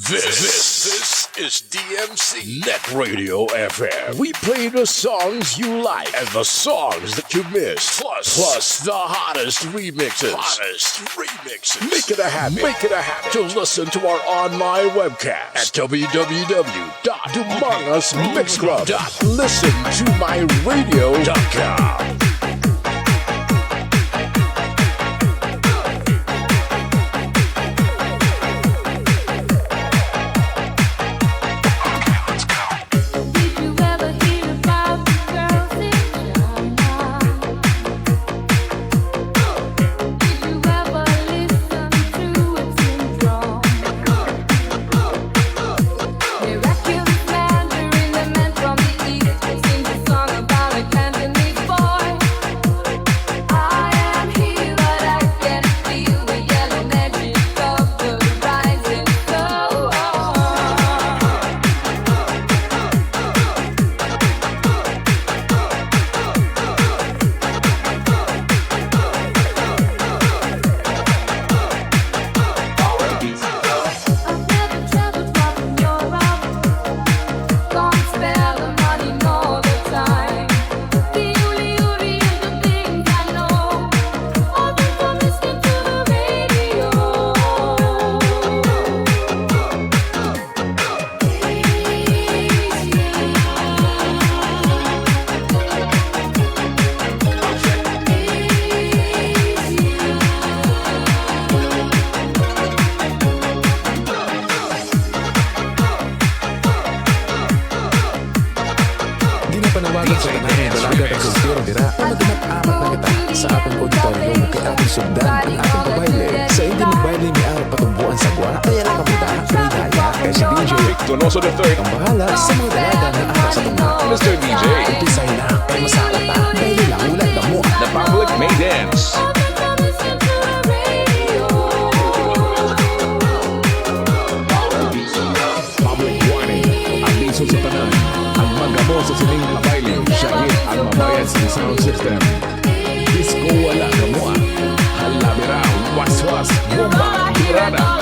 This is DMC Net Radio FM. We play the songs you like and the songs that you miss. Plus the hottest remixes. Make it a habit to listen to our online webcast at www.mixclub.listentomyradio.com. Donoso the third ang bahala sa mga dalaga ng araw sa tunga. Mr. DJ, umpisahin na ay masakit pa dahil lang ulat na mo. The public may dance. Public warning, ang liso sa tanan, ang magamo sa sining kabayle, syahit ang mabayad sa sound system. Disco wala na mo. Halabira, waswas, bomba, tirada.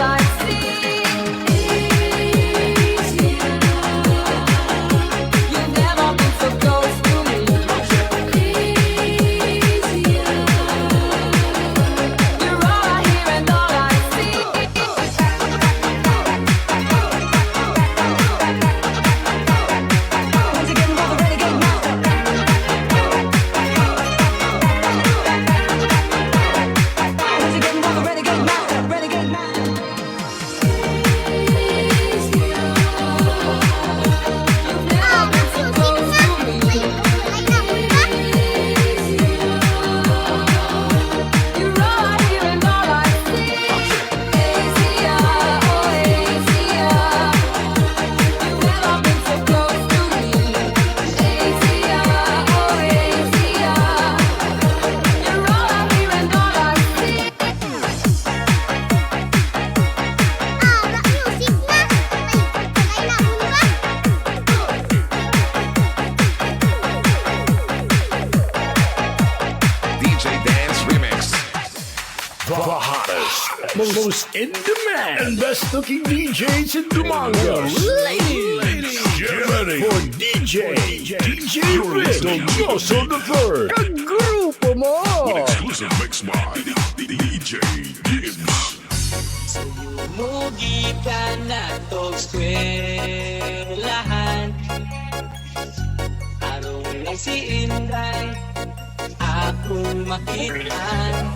Most in demand and best looking DJs in Donoso. Ladies, get ready for DJ Rick Donoso the third. Ang grupo mo. With exclusive mix by DJ DMC. Sumugi ka na to eskwelahan. Arong lang si Inday akong makitaan.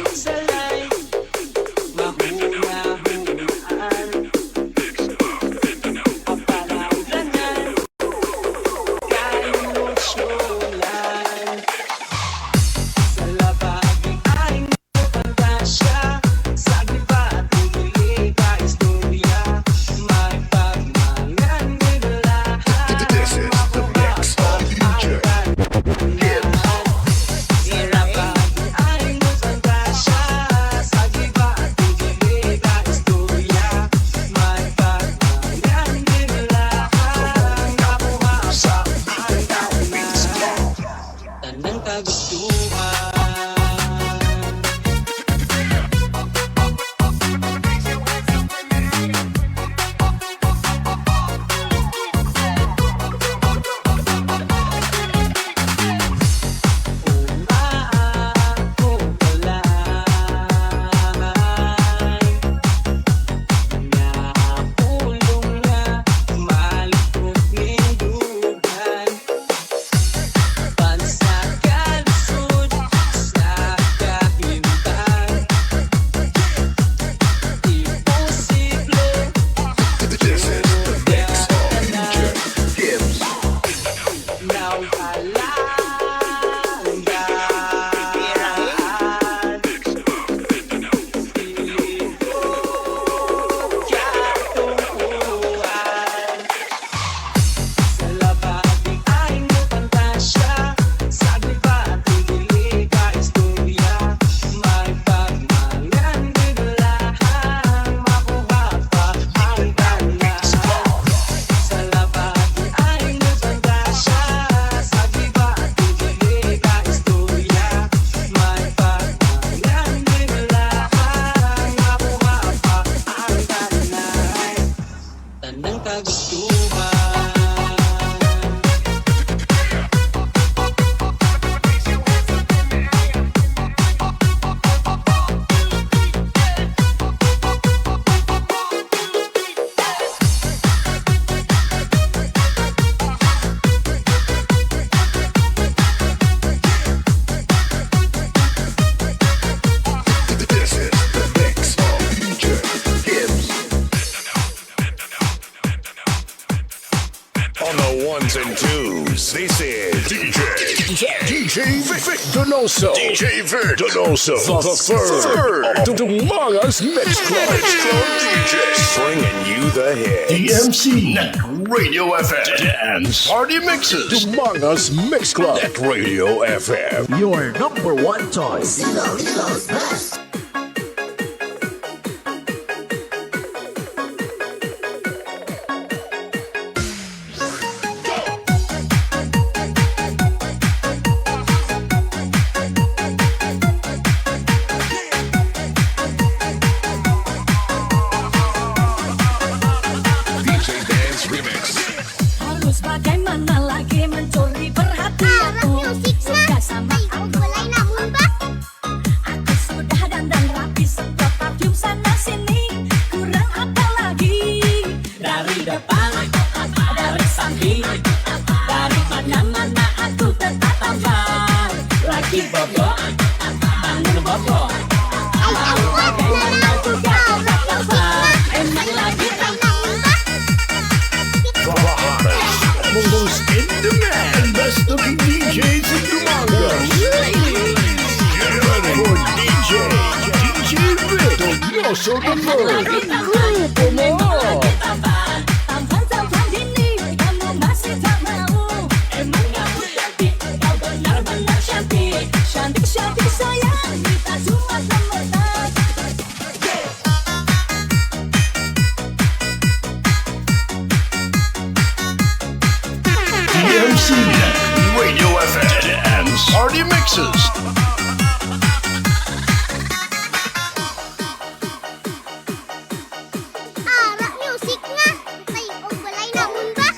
Sa ng kagustuhan. This is the mix of DJ Gibbs. On the ones and twos, this is DJ Vic Donoso. DJ Vic Donoso, the third of the Mangas Mix Club DJs, bringing you the hits. DMC Net Radio FM Dance Party Mixes. The Mangas Mix Club Net Radio FM. Your number one choice. DJ Dance Remix. Harus bagaimana lagi mencuri perhatianmu? Sudah sama aku Aku sudah dandan rapi, semprot parfum sana sini. Kurang apa lagi? Dari depan, dari samping, dari mana-mana aku tetap tampan. Lagi bobo, bangun bobo. Bagaimana juga tetap tampan. Emang lagi tampan. The hottest, most in demand, best looking DJs in the Mangas. Get ready for DJ Vic Donoso the third. Group them all. Tampan ini kamu masih tak mau. Emang kamu cantik, kau benar-benar cantik. Cantik sayang, kita cuma temenan. DMC Net Radio FM Dance Party Mixes. Arak music nga. May walay namun ba?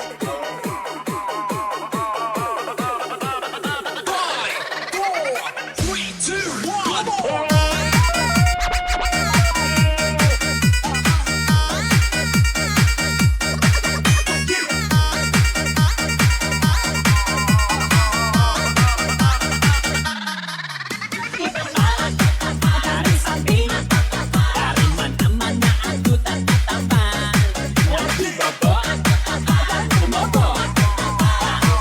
Dari samping, dari mana-mana aku tetap tampan. Lagi bobo, bangun bobo.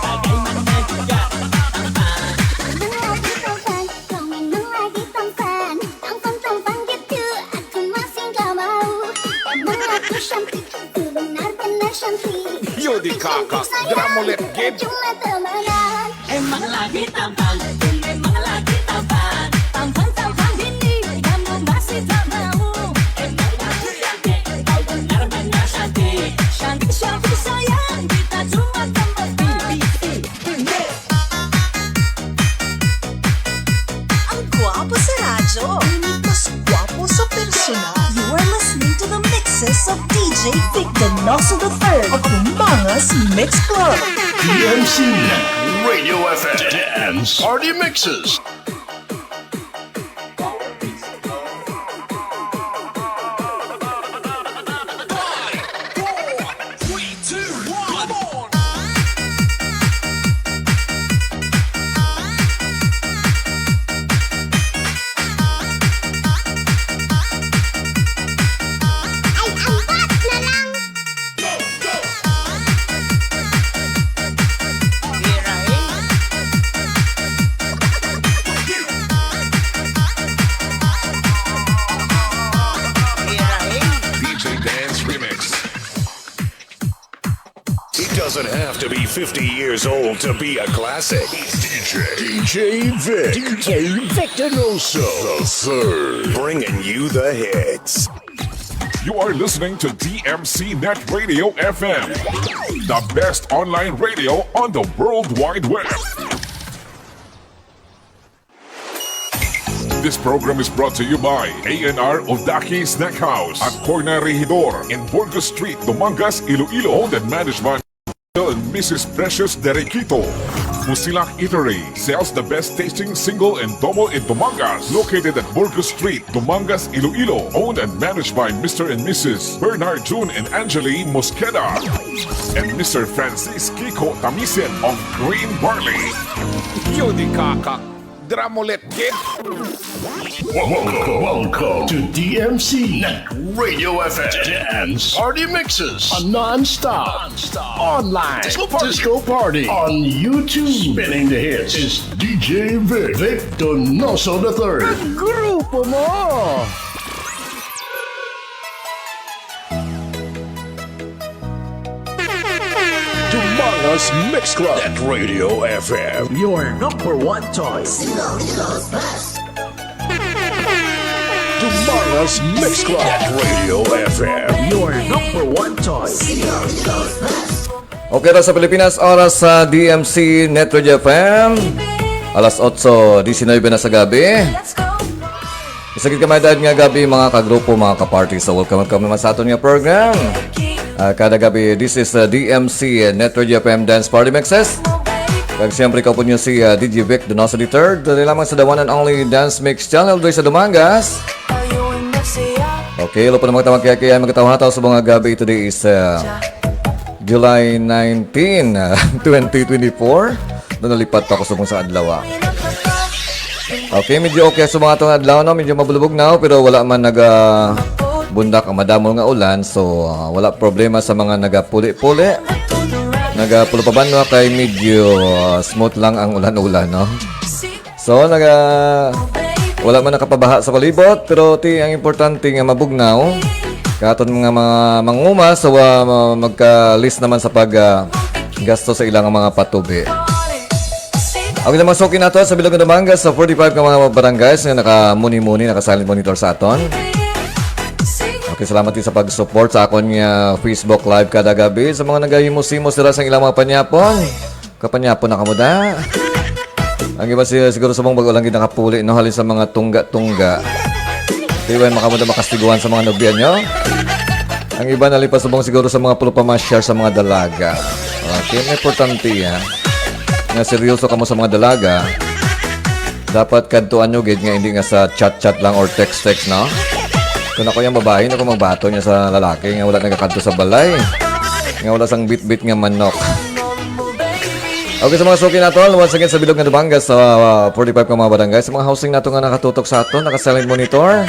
Bagaimana juga tetap tampan. Lagi tampan, kau memang lagi tampan. Tampan gitu, aku masih gak mau. Emang aku cantik, aku benar-benar cantik. Yudi kakak, dramolet game. Cuma temenan. Emang lagi tampan, memang lagi tampan. Tampan ini kamu masih tak mau. Emang kamu cantik, kau benar-benar cantik. Cantik sayang, kita cuma temenan. Ang gwapo sa radyo, mas gwapo sa personal. You are listening to the mixes of DJ Vic Donoso III of Mangas Mix Club. DMC Net Radio FM Dance Party Mixes. Ay, ampat na lang. DJ Dance Remix. It doesn't have to be 50 years old to be a classic. DJ Vic Donoso the third, bringing you the hits. You are listening to DMC Net Radio FM, the best online radio on the World Wide Web. This program is brought to you by A&R Odaki Snack House at Corner Regidor in Burgos Street, Dumangas, Iloilo. Owned and managed by and Mrs. Precious Derequito. Musilak Eatery sells the best tasting single and double in Dumangas. Located at Burgos Street, Dumangas, Iloilo. Owned and managed by Mr. and Mrs. Bernard June and Angeli Mosqueda. And Mr. Francis Kiko Tamisen of Green Barley. Yodi kakak. Dramolet kid. Welcome to DMC Net Radio FM Dance Party Mixes, a non-stop online disco party on YouTube. Spinning the hits is DJ Vic Donoso III. Grupo mo! Dumangas Mix Club Net Radio FM, your number one choice. Dumangas Mix Club Net Radio FM, your number one choice. Okay na sa Pilipinas, oras sa DMC Net Radio FM. Alas 8:19 na sa gabi. Isagit kamay dahil nga gabi mga kagrupo, mga kaparty. So welcome naman sa aton nga program. Kada gabi, this is DMC Net Radio FM Dance Party Mixes. Kag siyempre ka po nyo si DJ Vic Donoso III. Dali lamang sa the one and only Dance Mix Channel doon sa Dumangas. Okay, lupa na magtawag kaya magkatawa sa mga gabi. Today is July 19, 2024. Doon nalipat ako sa kung sa adlaw. Okay, medyo okay sa mga itong adlaw, no? Medyo mabulubog na, pero wala man bundak ang madamol nga ulan, so wala problema sa mga nagapuli-puli. Nagapulupaban no, kay medyo smooth lang ang ulan-ulan, no? So, wala man nakapabaha sa palibot, pero ang importante nga mabugnaw. Katon mga manguma, so magka-list naman sa gasto sa ilang mga patubi. Ang ilang masukin nato sa Bilog ng Dumangas sa 45 ka mga barangays na naka-muni-muni, naka-silent monitor sa aton. Okay, salamat din sa pag-support sa akong Facebook Live kada gabi. Sa mga nagahimos-himos sila sa ilang mga panyapon. Kapanyapon na kamuda. Ang iba siguro sa mga bago lang nakapuli, no? Halin sa mga tungga-tungga. Di ba makamuda makastiguan sa mga nobyan nyo? Ang iba nalipas subong siguro sa mga pulupamasyar sa mga dalaga. Okay, importante yan. Nga seryoso ka mo sa mga dalaga. Dapat kadtuan nyo, nga hindi nga sa chat-chat lang or text-text, no? Kung ako yung babae, ako magbato niya sa lalaki nga wala nagkakanto sa balay. Nga wala sang bit-bit nga manok. Okay, sa mga suki nato, once again sa Bilog ng Dumangas sa 45 ka mga barangay. Sa mga housing nato nga nakatutok sa ato, naka-silent monitor.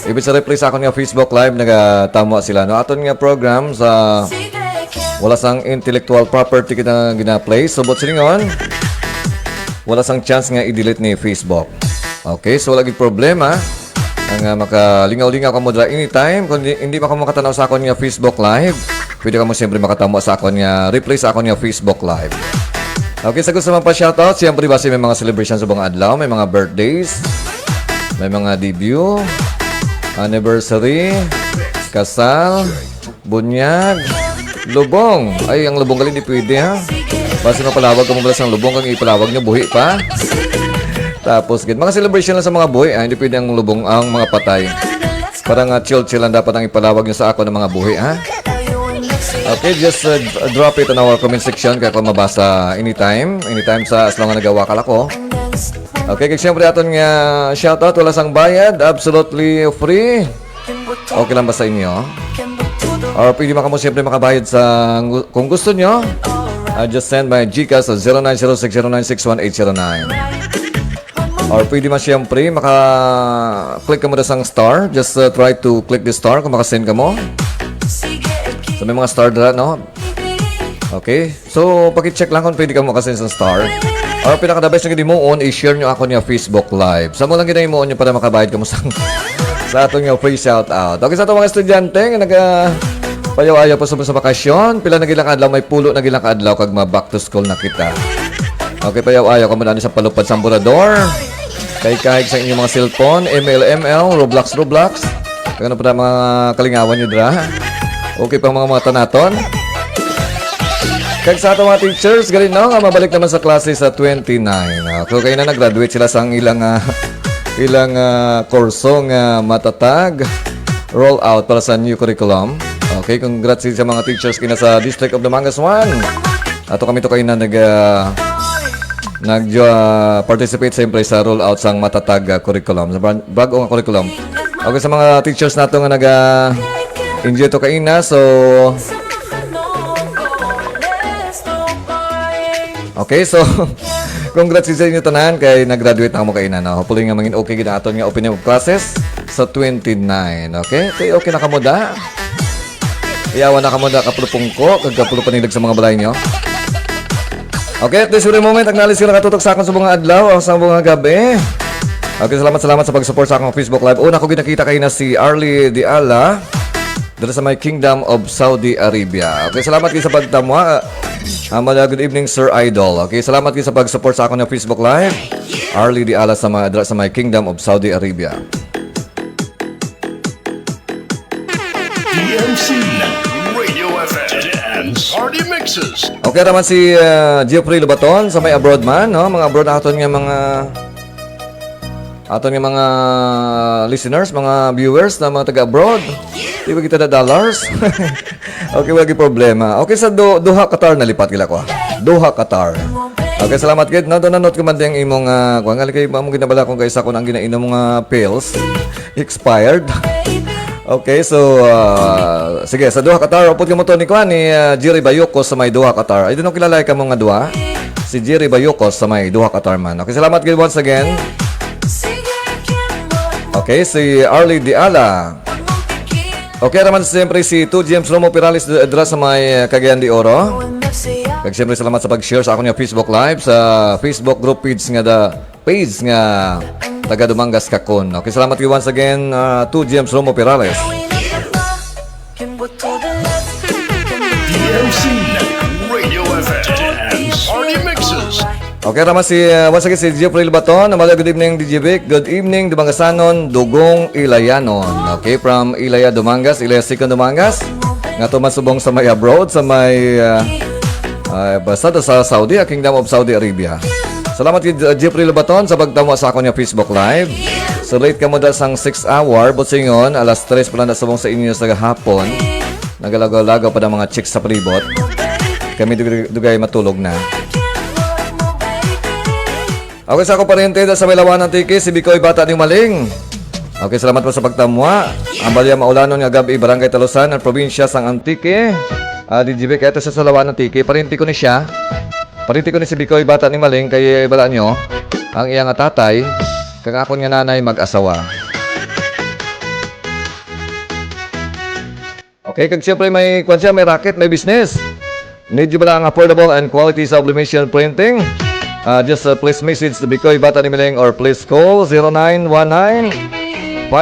Ibig sa reply sa akong nga Facebook Live, nagatamo sila. No? Aton nga program sa wala sang intellectual property kita gina-play. So, but silingon, wala sang chance nga i-delete ni Facebook. Okay, so wala gid problema. Ang makalingaw-lingaw ka mo dra anytime. Kung hindi pa ka makatanaw sa akong nga Facebook Live, pwede ka mo siyempre makatamo sa akong nga replay sa akong nga Facebook Live. Okay, sa gusto naman pa shoutout, siyempre base may mga celebration sa buong adlaw, may mga birthdays, may mga debut, anniversary, kasal, bunyag, lubong. Ay, ang lubong galing di pwede ha. Base mapalawag ka mo balas ng lubong, kang ipalawag nyo, buhi pa. Tapos, mga celebration lang sa mga buhi. Hindi pwede ang lubong ang mga patay. Parang chill-chill lang dapat ang ipalawag nyo sa ako ng mga buhi, ha? Okay, just drop it in our comment section kaya kung mabasa anytime sa as long na nagawakal ako. Okay, kaya siyempre aton nga shoutout, wala sang bayad, absolutely free. Okay lang ba sa inyo? Or pwede mo siyempre makabayad sa kung gusto nyo. Just send my Gcash sa 0906096189. Or pwede mo siyempre maka-click ka mo na sang star. Just try to click the star kung makasend ka mo. So may mga star dra, no? Okay. So paki-check lang kung pwede ka makasend sang star. Or pinaka-the best na gini mo on, i-share nyo ako niya Facebook Live. Sa mo lang gina mo nyo para makabayad ka mo sa atong yung free shoutout. Okay, sa itong mga estudyante nga payaw-ayaw pa sa bakasyon. Pila na gilang adlaw, may pulo na gilang adlaw kag ma-back to school na kita. Okay, payaw-ayaw ka mo na sa palupad sa ambulador. Kahig sa inyong mga cellphone, ML, Roblox. Kaya ano pa na mga kalingawan nyo dra. Okay pa mga tanaton. Kaya sa ato mga teachers, galing no, mabalik naman sa klase sa 29. So kayo na nag-graduate sila sa ilang ilang kursong matatag roll out para sa new curriculum. Okay, congrats sa mga teachers kina sa District of Dumangas 1. Ato kami to kayo na nag-participate siyempre sa roll out sang matatag curriculum, sa bagong curriculum. Okay, sa mga teachers nato nga enjoy to kayo na, so okay, so congrats sa inyo tanan kay nag-graduate na mo kayo na. Hopefully nga mangin okay gina aton nga opening of classes sa 29. Okay? Okay na kamo da. Iyawan na kamo da kapulupong ko, kagkapulo panilag sa mga balay nyo. Okay, at this very moment, acknowledge ko nakatutok sa akong sa mga adlaw o sa mga gabi. Okay, salamat sa pag-support sa akong Facebook Live. Una ko ginakita kayo na si Arlie Diala dito sa my Kingdom of Saudi Arabia. Okay, salamat kayo sa pagtamwa. Good evening, Sir Idol. Okay, salamat kayo sa pag-support sa akong na Facebook Live. Arlie Diala sa my Kingdom of Saudi Arabia. DMC Radio FM and Party Mixes. Okay naman si Jeffrey Lubaton sa may abroad man, no? Mga abroad aton nga mga listeners, mga viewers na mga taga-abroad. Di ba kita na dollars? Okay, wala problema. Okay, sa Doha, Qatar nalipat kila ko. Doha, Qatar. Okay, salamat kid. Nanot ko man din imong kung ngali kay mamo ginabala kung kaysa ko nang ginainom mga pills expired. Okay, so sige, sa Doha, Qatar, upod ka mo to ni Jerry Bayokos sa may Doha, Qatar. Ay, doon kilala ka mo nga Doha? Si Jerry Bayokos sa may Doha, Qatar man. Okay, salamat kayo once again. Okay, si Arlie Diala. Okay, naman siyempre si 2 James Romo Pirales dra sa may Cagayan de Oro. Kag siyempre salamat sa pag-share sa akong Facebook Live sa Facebook group page nga taga Dumangas Kakon. Okay, salamat kayo once again, 2 James Romo Pirales. DMC Radio FM and Party Mixes. Okay, naman si once again si Jeffrey Baton. Good evening, DJ Vic. Good evening, Dumangasanon, Dugong Ilayanon. Okay, from Ilaya, Dumangas, Ilaya Second Dumangas. Nga tumasubong sa may abroad, sa may basta sa Saudi, Kingdom of Saudi Arabia. Salamat kay Jeffrey Lubaton sa pagtamo sa akong Facebook Live. So late ka mo da sang 6 hour, but singon, alas 3 pala na subong sa inyo sa hapon. Nagalagaw-lagaw pa ng mga chicks sa palibot. Kami dugay matulog na. Okay, sa ako parente sa may lawan ng tiki, si Bikoy Bata ni Maling. Okay, salamat po sa pagtamwa. Ang balya maulanon nga gabi, Barangay Talusan, ang probinsya sang Antique. DJB, kaya ito sa lawan ng tiki, parente ko ni siya. Parente ko ni si Bikoy Bata ni Maling, kaya bala nyo, ang iyang tatay, kang akon nga nanay mag-asawa. Okay, kag siyempre may racket, may business. Need you ba lang affordable and quality sublimation printing? Just please message the Bikoy Bata ni Maling or please call 0919-5390600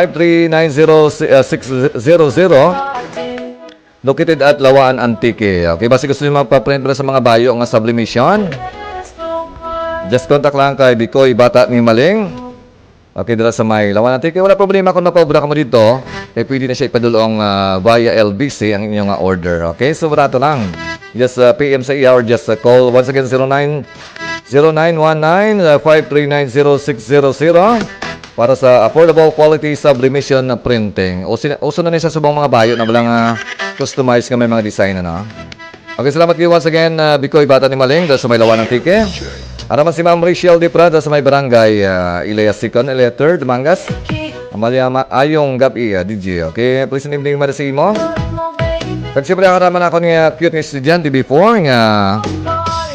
located at Lawaan Antique. Okay, basta gusto nyo magpa-print sa mga bayo nga sublimation, just contact lang kay Bikoy Bata ni Maling. Okay, dala sa may Lawaan Antique. Wala problema kung napabra ka mo dito. Eh, pwede na siya ipadulong via LBC ang inyong order. Okay, so barato lang. Just PM sa iya or just call once again 0919-5390600 para sa affordable quality sublimation na printing. Uso na niya sa subong mga bayo na walang customize nga may mga design na. Okay, salamat kayo once again, Bikoy Bata ni Maling dahil sa may Lawan ng Tike. Araman si Ma'am Rachel Di Prada sa may barangay Ilaya Second, Ilaya Third, Mangas. Amalia ayong gabi, DJ. Okay, please and evening mada sa imo. Kag siyempre nakaraman ako nga cute nga estudyante before nga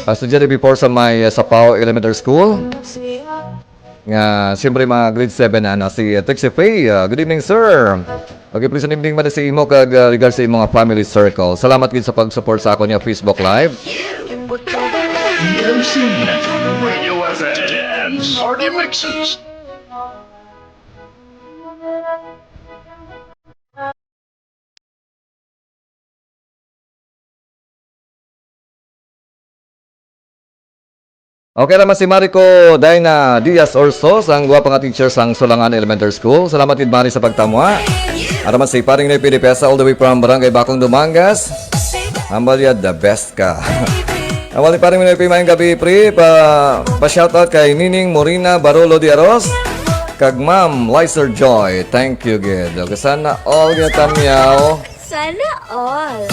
estudyante before sa may Sapao Elementary School. Nga siyempre mga grade 7 na si Trixie Faye. Good evening, sir. Okay, please and evening mada sa imo kag regards sa imong family circle. Salamat gid sa pag-support sa ako nga Facebook Live. DMC Radio FM and Party Mixes. Okay naman si Marico Daina Diaz Orsos, ang guwapa nga teacher sang Solangan Elementary School. Salamat din Mari sa pagtamwa. Araman si Paring Noy Pidipesa all the way from Barangay Bakong Dumangas. Amalia, the best ka. Awali Paring Noy Pimayang gabi pre, pa shoutout kay Nining Morina Barolo de Aros. Kag Ma'am Lizer Joy, thank you gid. Okay, sana all ginatamyaw. Sana all.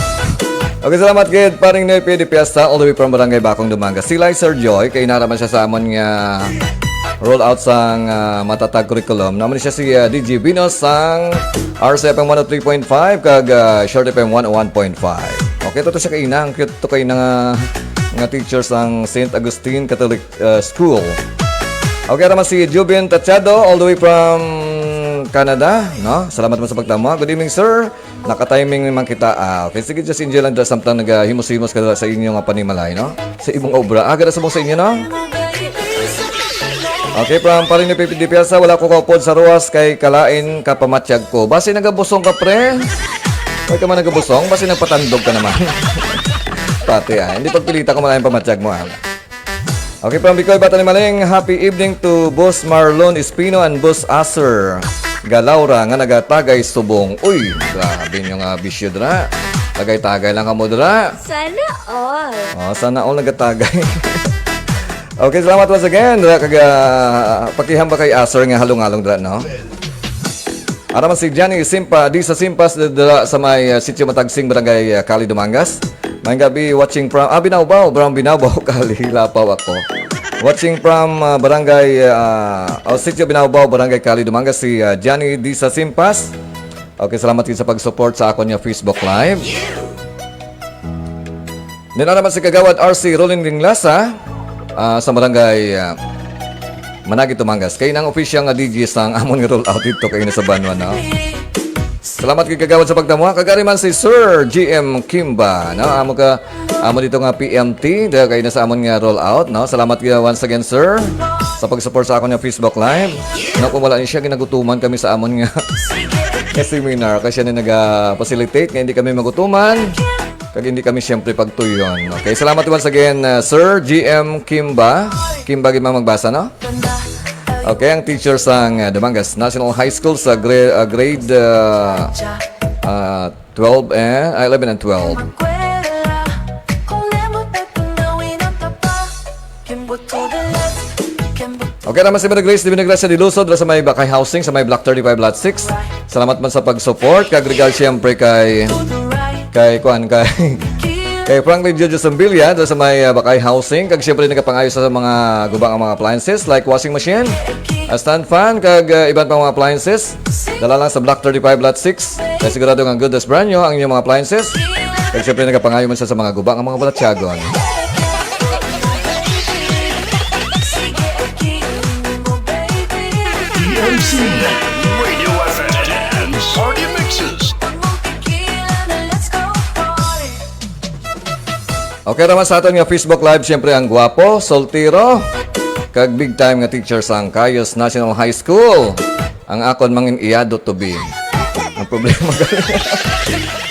Okay, salamat gid paring Nepe de Piesta all the way from Barangay Bakong Dumanga. Si Lizer Joy kay naraman siya sa amon nga roll out sang matatag curriculum. Naman siya si DJ Vinos sang RCFM 103.5 kag Short FM 101.5. Okay, to siya kay inang cute to kay nga teachers ang St. Augustine Catholic School. Okay, naman si Jubin Tachado all the way from Canada, no? Salamat mo sa pagtamo. Good evening, sir. Naka-timing naman kita. Okay, sige, just enjoy lang dyan samtang nag-himos-himos ka sa inyong panimalay, no? Sa ibong obra. Agad sa mong sa inyo, no? Okay, from parin ni Pipi Di Piazza, wala ko kaupod sa ruwas kay kalain ka pamatsyag ko. Basi nagabusong ka, pre. Huwag ka man nagabusong, basi nagpatandog ka naman. Pati, hindi pagpilita ko malaking pamatsyag mo, Okay, from Bicoy, Bata ni Maling, happy evening to Boss Marlon Espino and Boss Acer Galaura nga nagatagay subong. Uy, grabe nyo nga bisyo dra. Tagay-tagay lang ka mo dra. Sana all. Sana all nagatagay. Okay, salamat once again. Pakihamba kay Acer nga halong-halong dra, no? Araman si Johnny Simpa, di sa Simpas dra sa may sitio Matagsing, Barangay Cali, Dumangas. May gabi watching from Binawbaw, Brown Binawbaw, Cali, Lapaw ako. Watching from Barangay Sitio Binawbaw, Barangay Cali, Dumangas, si Johnny di sa Simpas. Okay, salamat din sa pag-support sa ako niya Facebook Live. Naman si Kagawad RC Rolling Ringlasa sa Barangay Managi, Tumangas. Kaya nang official nga DJ sang amon nga roll out dito kayo na sa Banwan, no? Salamat kay Kagawad sa pagtamo. Kagariman si Sir GM Kimba, no? Amo dito nga PMT, dahil kayo na sa amon nga roll out, no? Salamat kayo once again, sir, sa pag-support sa ako niya Facebook Live. No, kung wala niya, ginagutuman kami sa amon nga seminar kasi siya na nag-facilitate, kaya hindi kami magutuman. Kaya hindi kami siyempre pagtuyon. Okay, salamat once again, Sir GM Kimba. Kimba, gima magbasa, no? Okay, ang teacher sang Dumangas National High School sa grade 11 and 12. Okay, naman si Mary Grace Divina Gracia di Lusod sa may Bakay Housing sa may Block 35 Lot 6. Salamat man sa pag-support. Kag-regal siyempre kay Franklin Jojo Sambilia sa may Bakay Housing. Kag siyempre nagapangayos sa mga gubang ang mga appliances like washing machine, a stand fan, kag iban pang mga appliances. Dala lang sa Block 35 Lot 6. Kaya sigurado nga good as brand new ang inyong mga appliances. Kag siyempre nagapangayos man sa mga gubang ang mga balatsyagon. DMC Radio FM Party Mixes. Okay naman sa aton nga Facebook Live, siyempre ang gwapo, soltero, kag big time nga teacher sa Cayos National High School. Ang akon mangin iyado to be.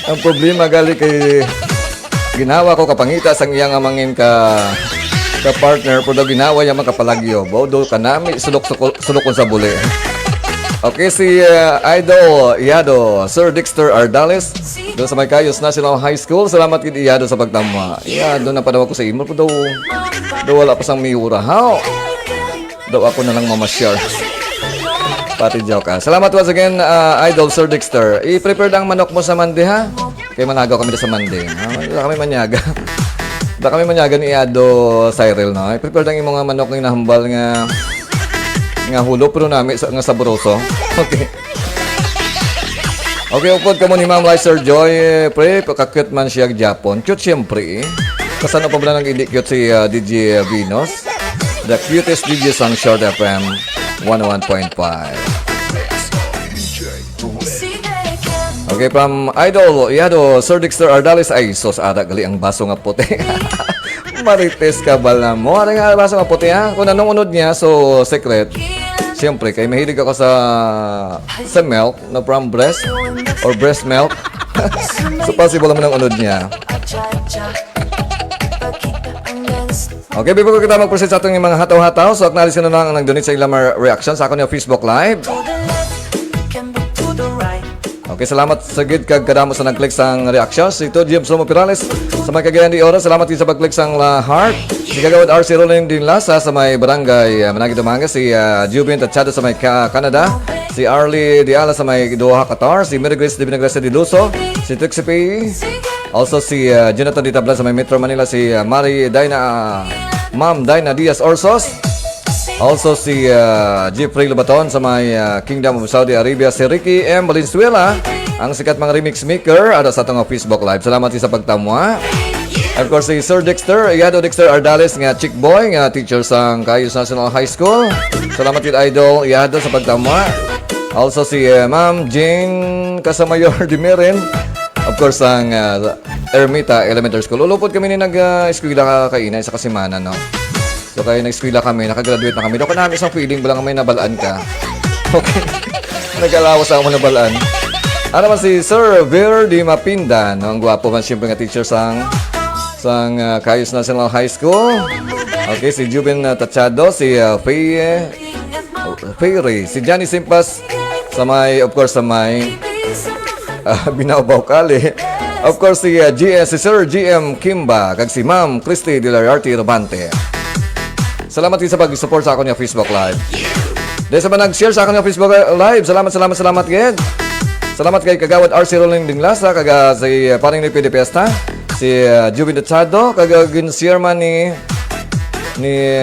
Ang problema gali kay ginawa ko kapangita sang iyang mangin ka partner pero ginawa niya makapalagyo. Bodo kanami sulok sa buli. Okay, si Idol Iyado, Sir Dexter Ardales, doon sa may Cayos National High School. Salamat kid Iyado sa pagtama. Iyado, napadawa ko sa imo, pero daw wala pa sang miura. How? Daw ako na lang mamasyar. Pati joke ka. Salamat once again, Idol Sir Dexter. I-prepare ang manok mo sa Monday, ha? Kaya managaw kami sa Monday. Wala kami manyaga. Wala kami manyaga ni Iyado Cyril, no? I-prepare ang imong manok ng nahambal nga hulo pero nami nga saboroso. Okay. Okay, upod ka mo ni Ma'am Lizer Joy, pre, kakute man siya Japon. Cute siyempre, kasano pa ba nang hindi cute si DJ Venus? The cutest DJ sang Short FM 101.5. Okay, from Idol Iyado, Sir Dexter Ardales, ay sos ara gali ang baso nga puti. Marites ka ba na mo? Ano nga baso nga puti, ha? Kung anong unod niya, so secret. Siyempre, kay mahilig ako sa milk na from breast or breast milk. So possible naman ang unod niya. Okay, before kita mag-proceed sa atong mga hataw-hataw, so acknowledge na lang ang nag-donate sa ilang reaction sa akin yung Facebook Live. Okay, salamat sa gid kag kadamo sa nag-click sang reactions. Ito James Romo Pirales sa may Cagayan de Oro. Salamat din sa pag-click sang heart. Si Kagawad RC Rolling din Lasa sa may barangay Managi Dumanga. Si Jubin Tachado sa may Canada. Si Arlie Diala sa may Doha, Qatar. Si Mary Grace de Vinagresa de Luso. Si Trixie P. Also si Jonathan Ditablan sa may Metro Manila. Si Ma'am Dina Diaz Orsos. Also si Jeffrey Lubaton sa may Kingdom of Saudi Arabia. Si Ricky M. Valenzuela, ang sikat mga remix maker, ada sa atong Facebook Live. Salamat sa pagtamwa. Of course, si Sir Dexter, Yado Dexter Ardales nga chick boy, nga teacher sa Cayos National High School. Salamat yun Idol Yado sa pagtamwa. Also si Ma'am Jane Casamayor Dimirin. Of course, ang Ermita Elementary School. Ulupod kami ni nag-eskwila kainay sa Kasimana, no? So kaya nag-eskwela kami, nakagraduate na kami. Doon ka namin isang feeling, balang may nabalaan ka. Okay. Nag-alawas ako nabalaan. Ano man si Sir Verdi Mapinda, no? Ang gwapo man siyempre nga teacher sang Cayos National High School. Okay, si Jubin Tachado, si Fairy, si Johnny Simpas, sa may, of course, sa may Binabaw Kali. Of course, si Sir GM Kimba, kag si Ma'am Christy Dilariarte Robante. Salamat din sa pag-support sa ako niya Facebook Live. Dahil sa mga nag-share sa ako niya Facebook Live, salamat Ged. Salamat kay Kagawad RC Rolling Ding Lasa, kag si Paring ni PD Fiesta, si Jubin Dachado, kag gin-share man ni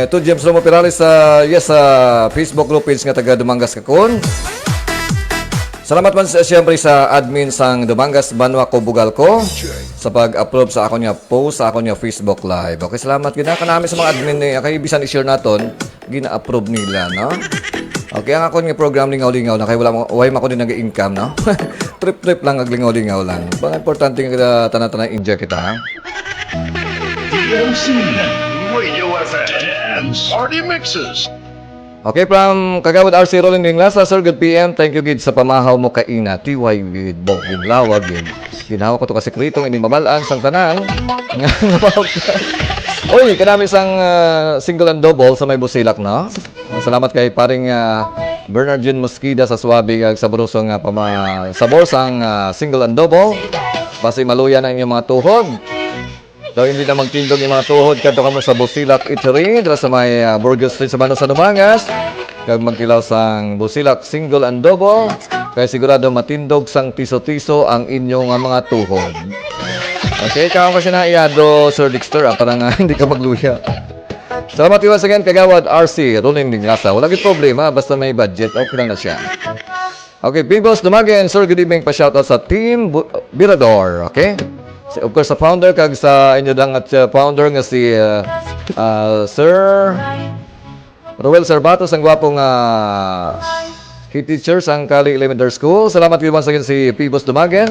to James Romo Pirales sa Facebook group page nga taga Dumangas Kakon. Salamat man siyempre sa admin sang Dumangas Banwa ko Bugalko sa pag-upload sa ako niya post sa ako niya Facebook Live. Okay, salamat gina kanami sa mga admin ni kay bisan i-share naton gina-approve nila, no? Okay, ang ako niya program lingaw-lingaw na kay wala mo ko din nag-income, no? Trip lang aglingaw-lingaw lang. Bang importante nga tanan-tanan enjoy kita, ha? DMC Radio FM Dance Party Mixes. Okay, from Kagawad RC Rolling Ding Lasa, Sir, good PM. Thank you, Gid, sa pamahaw mo kaina. TY with Bogin Lawag, Gid. Ginawa ko to kasi kritong inimamalaan sang tanan. Uy, kanami sang single and double sa may Busilak, no? Salamat kay paring Bernardine Mosquida sa Suabe kag sa Borosong sabor sang single and double. Basi maluya na inyong mga tuhod. Daw hindi na magtindog yung mga tuhod kadto kamo sa Busilak Eatery dira sa may Burgos Street sa Bano sa Dumangas. Kag magkilaw sang Busilak single and double kay sigurado matindog sang tiso-tiso ang inyong mga tuhod. Okay, kaon kasi na iyado Sir Dexter parang hindi ka magluya. Salamat once again Kagawad RC Rolling Ding Lasa. Wala gid problema basta may budget okay lang na siya. Okay, Bibos Dumagen, Sir, good evening pa shoutout sa Team Birador, okay? Of course, sa founder, kag sa inyo dang at founder nga si Sir Roel Serbatos, ang gwapong head teacher sa Kali Elementary School. Salamat din once again si Pibos Dumagen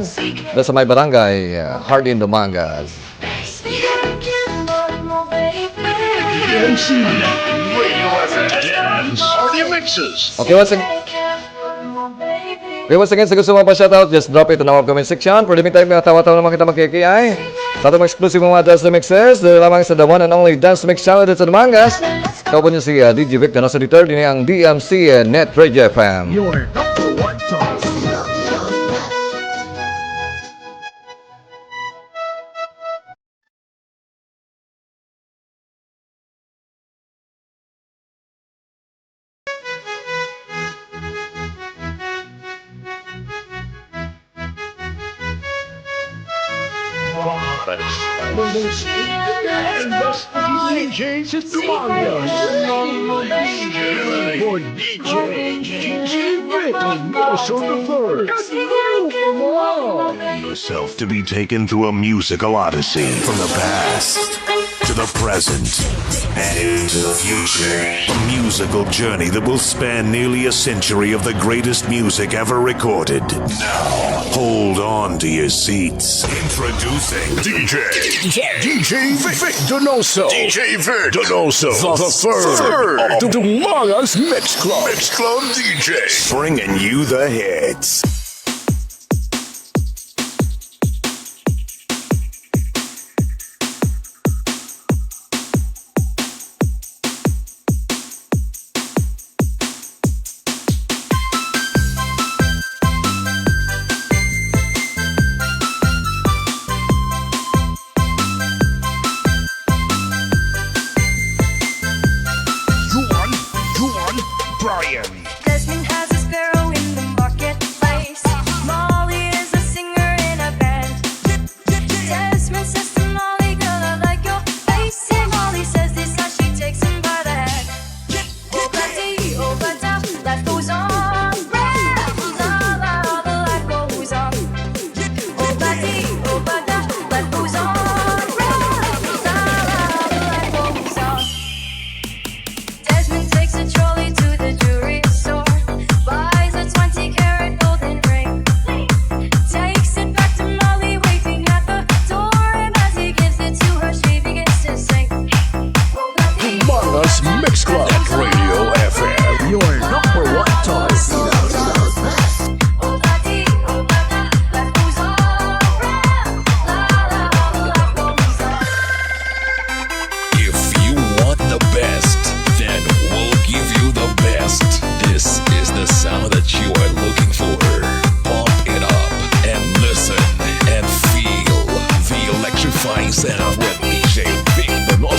na sa may barangay Hardin Dumangas. DMC Radio FM Dance Party Mixes. Okay, once again, sa gusto mo pa shoutout, just drop it in our comment section. Pwede may tayo mga tawa-tawa naman kita magkikiyay. Sa itong exclusive mga dance mixes, dahil lamang sa the one and only dance mix channel sa Dumangas. Ikaw po niyo si DJ Vic, Donoso Duterte, din ang DMC Net Radio FM. Your number one talk. DJ for DJ Vic Donoso the First. Yourself to be taken through a musical odyssey from the past to the present and into the future. A musical journey that will span nearly a century of the greatest music ever recorded. Now, hold on to your seats. Introducing DJ Vic Donoso. DJ Vic Donoso the third of Dumangas Mix Club DJ. Bringing you the hits.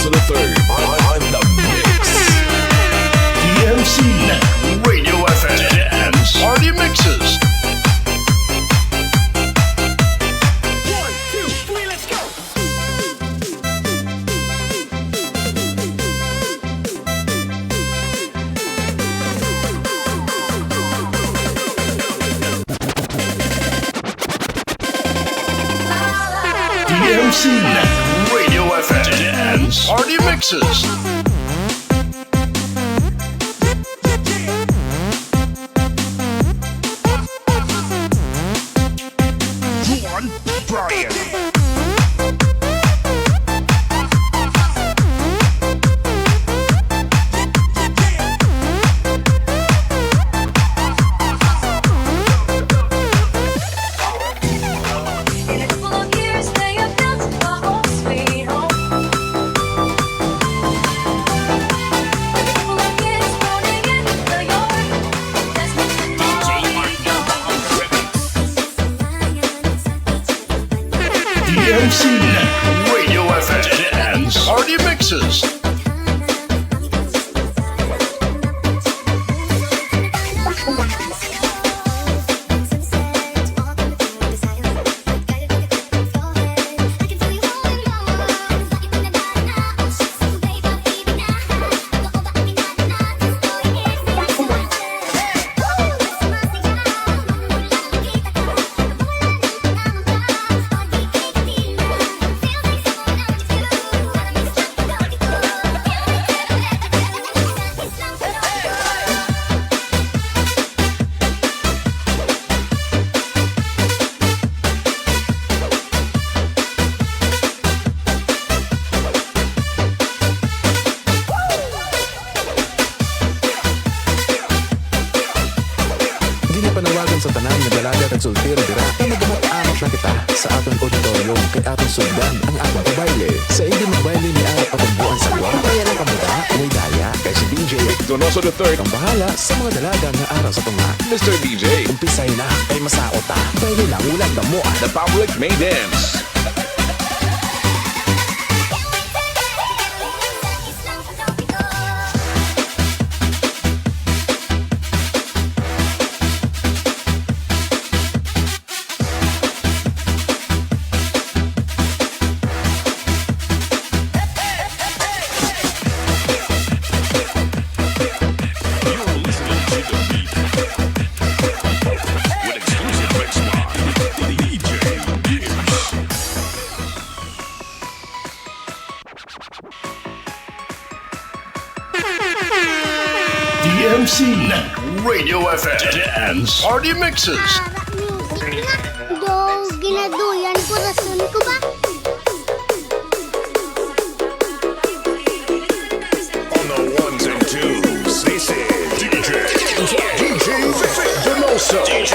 Donoso the third on the mix. DMC Radio FM Dance Party Mixes. 1, 2, 3, let's go. DMC Radio FM Dance Party Mixes. Juan Brian. In a couple of years they have built a home sweet home. A couple of kids running in the yard. That's what the DMC Radio FM Dance Party Mixes. Ginapanawagan sa tanan nga dalaga kag sultiro dira na nagamat-amat na kita sa atong auditorium kay atong sundan ang atong kabayle. Sa hindi magbayle ni Arap atong buwan sa luwa, kaya lang kamuda, may daya kay si DJ Donoso the third, ang bahala sa mga dalaga nga araw sa tunga. Mr. DJ. Umpisay na kay masaot ta. Bayle lang ulang damo. The public may dance. DMC Radio FM Dance Party Mixes. Do, ginaduyan ko rason ko ba? On the ones and twos, this is DJ Donoso. DJ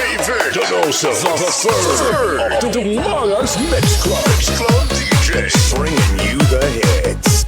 Donoso the third of the Mama's Mix Club. DJ bringing you the hits.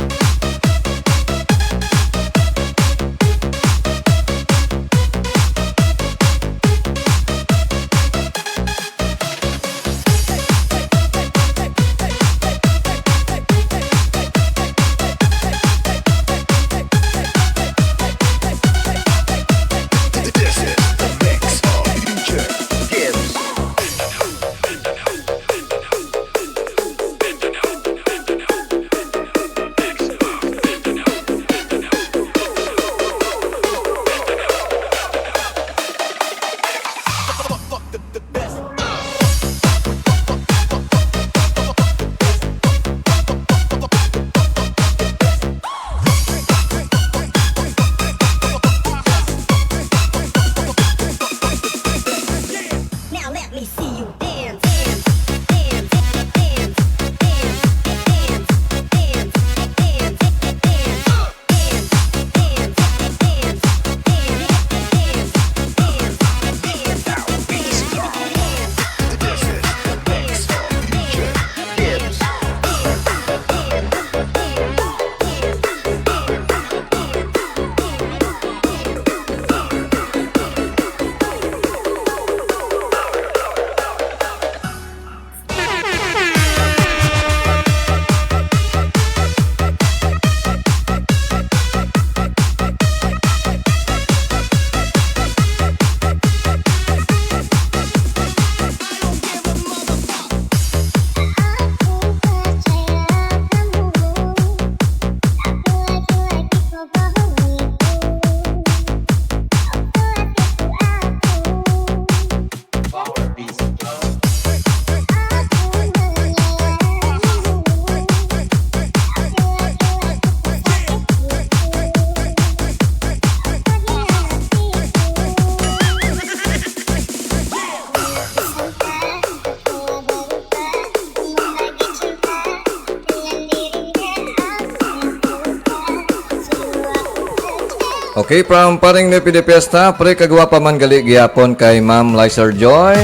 Okay, from paring ni Pidipiesta, pre kagawa pa man gali gihapon kay Ma'am Lizer Joy.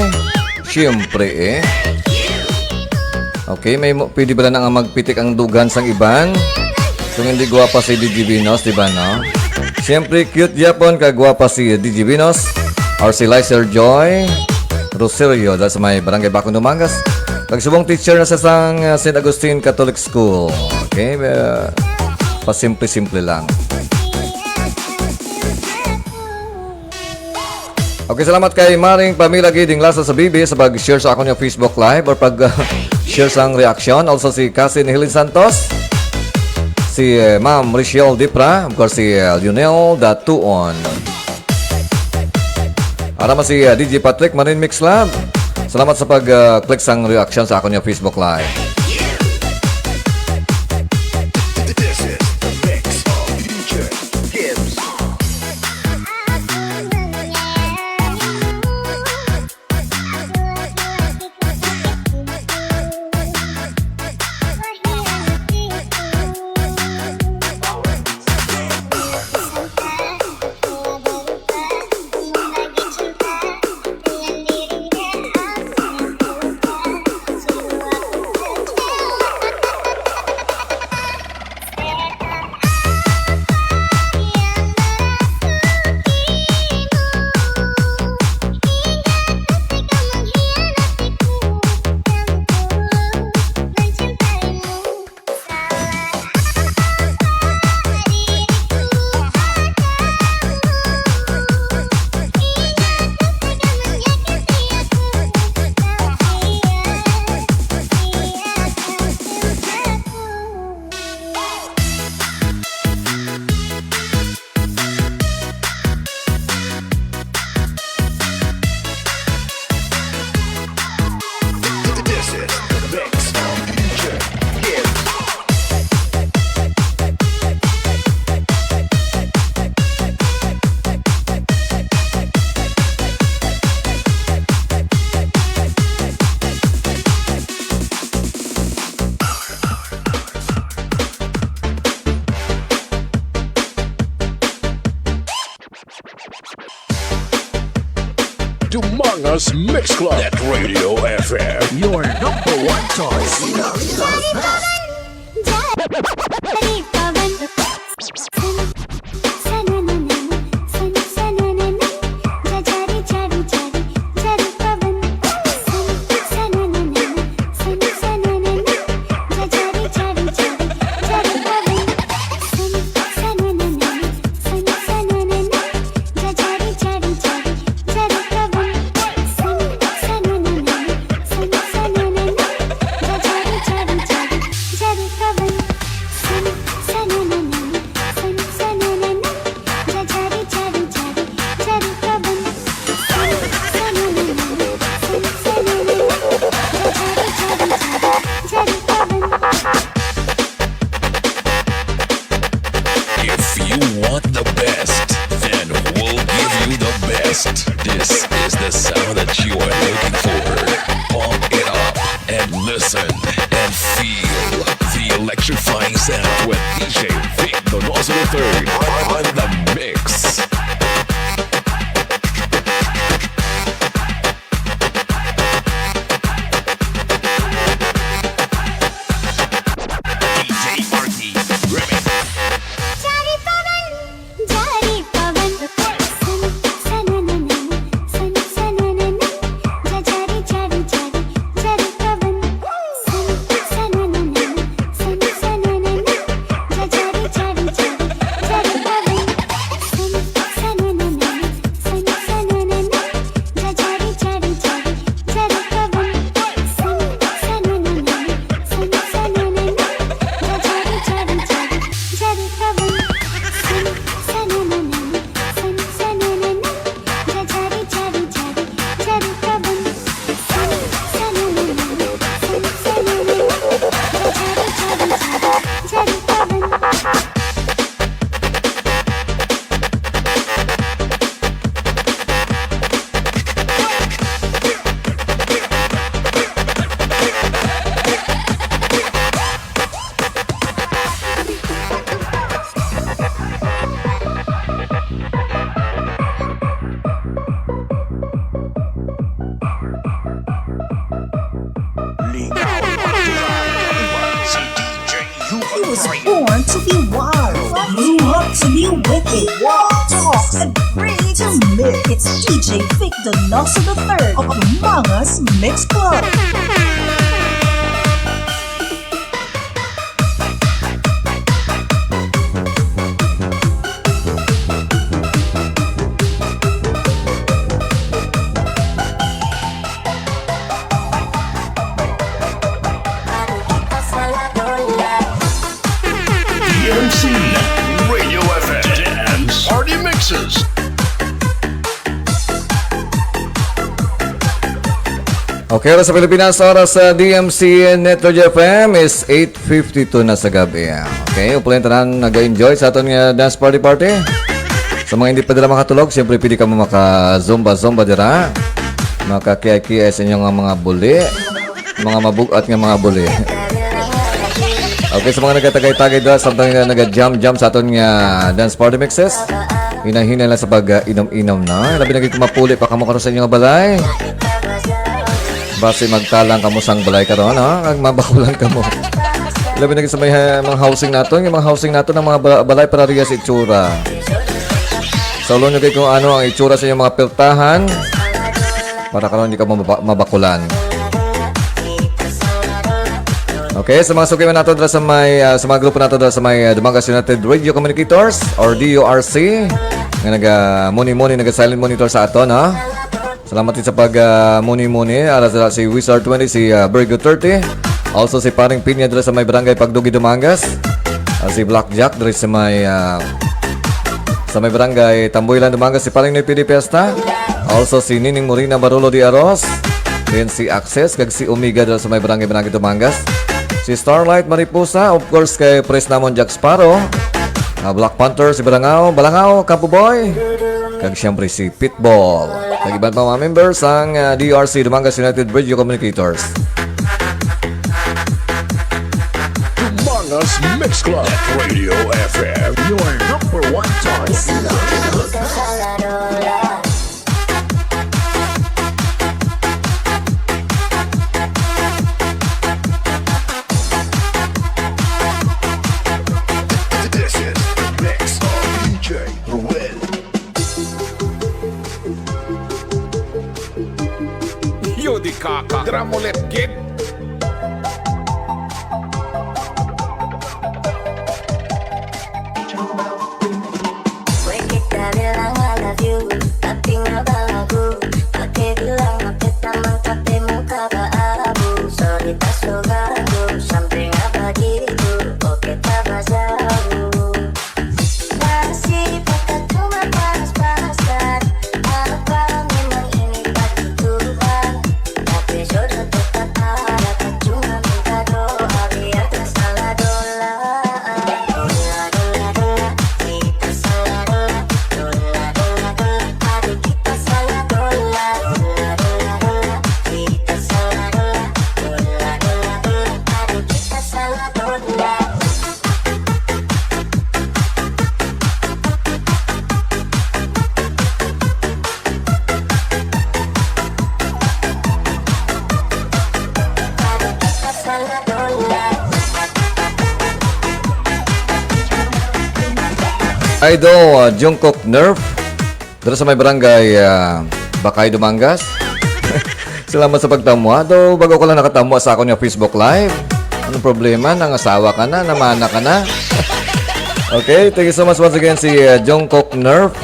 Siyempre Okay, may pwede ba na nga magpitik ang dugan sang iban? Kung hindi guwapa si DJ Vinos, diba no? Siyempre, cute Japon, kagwapa si DJ Vinos or si Lizer Joy Rosario dahil sa may barangay Bakong Dumangas. Nagsubong teacher na sa sang St. Agustin Catholic School. Okay, pasimple-simple lang. Okay, salamat kay Maring Pamela Giding Lasa sa Bibi sa pag-share sa akong Facebook Live or pag-share sang reaction. Also si Cousin Helen Santos, si Ma'am Richelle Dipra, of course si Lionel Datuon. Arama si DJ Patrick Marine Mix Lab. Salamat sa pag-click sang reaction sa akong Facebook Live. Dumangas Mix Club at Radio FM. Your number one choice. If you want the best, then we'll give you the best. This is the sound that you are looking for. Pump it up and listen and feel the electrifying sound with DJ Vic Donoso III on the mix. was born to be wild, grew up to be wicked, walk, talk, and free to mix. It's DJ Vic Donoso the Third of Mangas Mix Club. DMC Radio FM Dance Party Mixes. Okay, oras sa Pilipinas, oras sa DMC Network FM is 8:52 na sa gabi. Okay, upulan tanan nag-enjoy sa aton nga dance party. Sa mga hindi pa dila makatulog, siyempre pili ka mo maka-zumba dira. Maka-kiyay-kiyay sa inyong mga buli. Mga mabugat nga mga buli. Okay, sa mga nagatagay-tagay dira, samtang naga-jam-jam sa aton nga dance party mixes. Hinahinay lang sa pag-inom-inom na. Labi naging kumapuli pa kamo karon sa inyong balay. Base magtalang kamo sang balay karon, ha? Magmabakulan kamo. Labi naging sa mga housing naton, yung mga housing naton ng mga balay para riya sa itsura. Saulo nyo kayo kung ano ang itsura sa inyong mga piltahan para karon hindi ka mabakulan. Okay, sa mga sukiman nato dira sa sa mga grupo nato dira sa may Dumagas United Radio Communicators or DURC nga naga-muni-muni, naga-silent monitor sa aton, ha. Salamat din sa pag-muni-muni. Ala si Wizard 20, si Virgo 30. Also si Paring Pinya dira sa may Barangay Pagdugi Dumangas. Si Blackjack dira sa may Barangay Tamboylan Dumangas, si Paring Noy Pesta. Also si Nining Morina Barolo di Aros. Then si Access kag si Omega dira sa may Barangay Dumangas. Si Starlight Mariposa, of course kay Pres namon Jack Sparrow. Black Panther si Balangao, Campo Boy. Kag siyempre si Pitbull. Kag iban pa mga members ang DRC Dumangas United Radio Communicators. Mangas Mix Club Radio FM, your number one choice. This is the mix of DJ Ruel. Yo di kaka, dramolet kid. Idol Jungkook Nerf dito sa may Barangay Bakay Dumangas. Salamat sa pagtamwa. Do bago ko lang nakatamwa sa akong Facebook Live. Anong problema? Nangasawa ka na? Namana ka na? Okay, thank you so much once again si Jungkook Nerf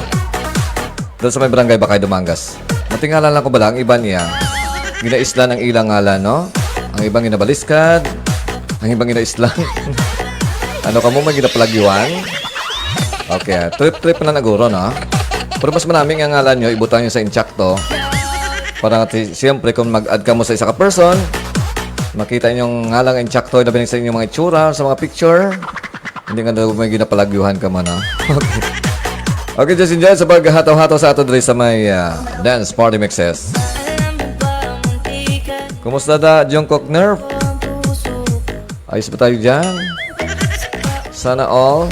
dito sa may Barangay Bakay Dumangas. Matingalan lang ko ba lang, iba niya. Ginaislan ang ilang ngalan, no? Ang ibang ginabaliskad, ang ibang ginaislan. Ano ka mo, may ginapalagyuan? Okay, trip na naguro, no? Pero mas maraming ang ngalan nyo, ibutan nyo sa inchakto. Para siyempre, kung mag-add ka mo sa isa ka person, makita nyo yung ngalang inchakto, labi sa inyong mga itsura, sa mga picture. Hindi ka na may ginapalagyuhan ka man, no? Okay. Okay, just enjoy sa paghataw-hataw sa ato dre sa may dance party mixes. Kumusta da, Jungkook Nerf? Ayos ba tayo dyan? Sana all.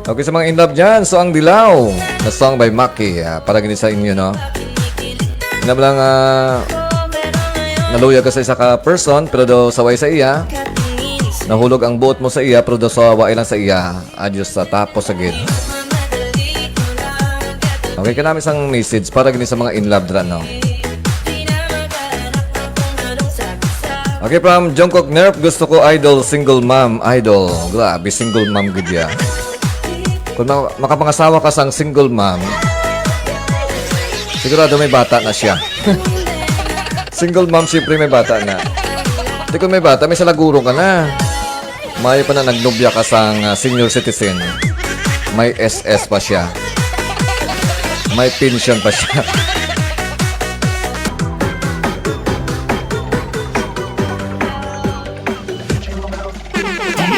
Okay, sa mga in love dyan, so ang Dilaw na song by Maki, para ganit sa inyo, no? Inab lang, naluya ka sa isa ka person pero daw saway sa iya. Nahulog ang buot mo sa iya pero daw saway lang sa iya. Adios sa tapos agad. Okay ka namin isang message para gani sa mga in love dra no. Okay, from Jungkook Nerf, gusto ko idol, single mom, idol. Grabe, single mom good ya. Kung makapangasawa ka sang single mom, sigurado may bata na siya. Single mom, siyempre may bata na. Hindi kung may bata, may salaguro ka na. May pa na nagnubya ka sang senior citizen. May SS pa siya. May pension pa siya.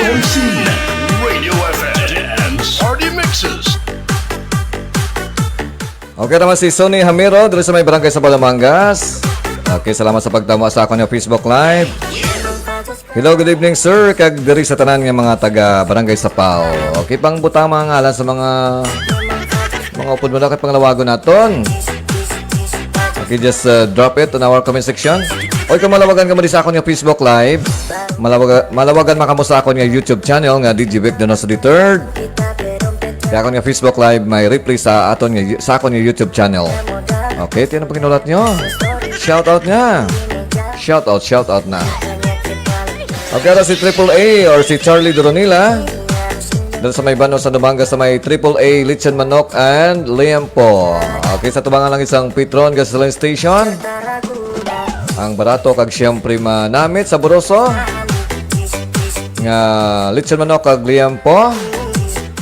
DMC Radio FM Dance Party Mixes. Okay naman si Sonny Hamiro, dito sa may barangay sa Balamangas. Okay, salamat sa pagtama sa ako niya Facebook Live. Hello, good evening sir. Kag diri sa tanan nga mga taga barangay Sapao. Okay, pang butang mga ngalan sa mga upod mo na kay panglawago naton. Okay, just drop it on our comment section. Oy, kung malawagan ka mo di sa ako niya Facebook Live, malawagan makamo sa ako niya YouTube channel nga DJ Donoso the Third. Kaya ako niya Facebook Live may replay sa aton nga sa ako niya YouTube channel. Okay, tiyan ang pakinulat nyo. Shout out niya. Shout out na. Okay, ara si Triple A or si Charlie Doronila. Doon sa may bano sa Dumanga sa may Triple A, Lechon Manok and Liempo. Okay, sa tubangan lang isang Petron Gasoline Station. Ang barato kag siyempre manamit sa Buroso. Nga Lechon Manok kag Liempo.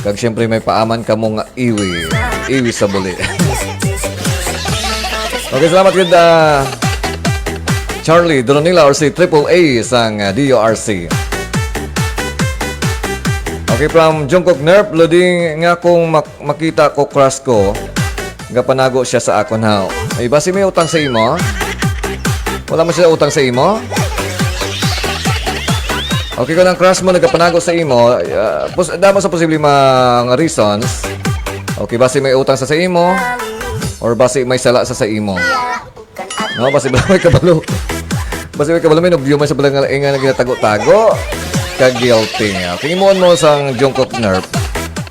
Kag siyempre may paaman ka mong iwi. Iwi sa buli. Okay, salamat good Charlie Doronila or si Triple A sang DORC. Okay, from Jungkook Nerf, loading nga kung makita ko crush ko, nga panago siya sa akon how. Ay, basi may utang sa imo? Wala mo siya utang sa imo? Okay, kung ang crush mo nagapanago sa imo, damo sa posible mga reasons. Okay, basi may utang sa imo? Or basi may sala sa imo? No, basi may kabalo. Basi may kabalo, may nobyo man sa balang nga nagtago-tago. Ka-guilty. Okay, imuon mo sang Jungkook Nerf,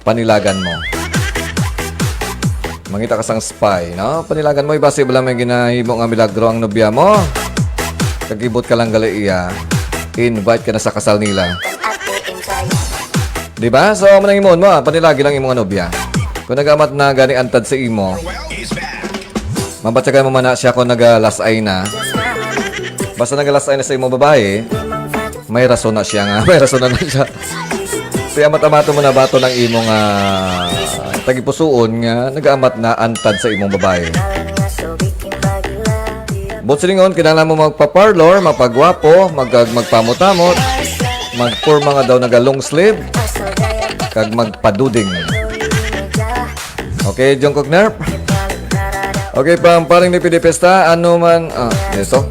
panilagan mo. Mangita ka sang spy, no? Panilagan mo, ibasi bala may ginahimo nga milagro ang nobya mo. Kagibot ka lang gali iya, invite ka na sa kasal nila. Diba? So, manang imuon mo, panilagi lang imong nobya. Kung nagamat na gani antad sa imo, mabatsagan mo man na siya kung nagalasay na. Basta nagalasay na sa imo babae, may rason na siya nga. May rason na siya. Kaya mata-mato mo na bato ng imong tagipusuon nga nag-amat na antad sa imong babae. Botsilingon, kinala mo magpa-parlor, mapagwapo, magpamutamot, magporma nga daw naga-long sleeve, kag magpaduding. Okay, Jungkook Nerf? Okay, paring ni Pidipesta, ano man, dito.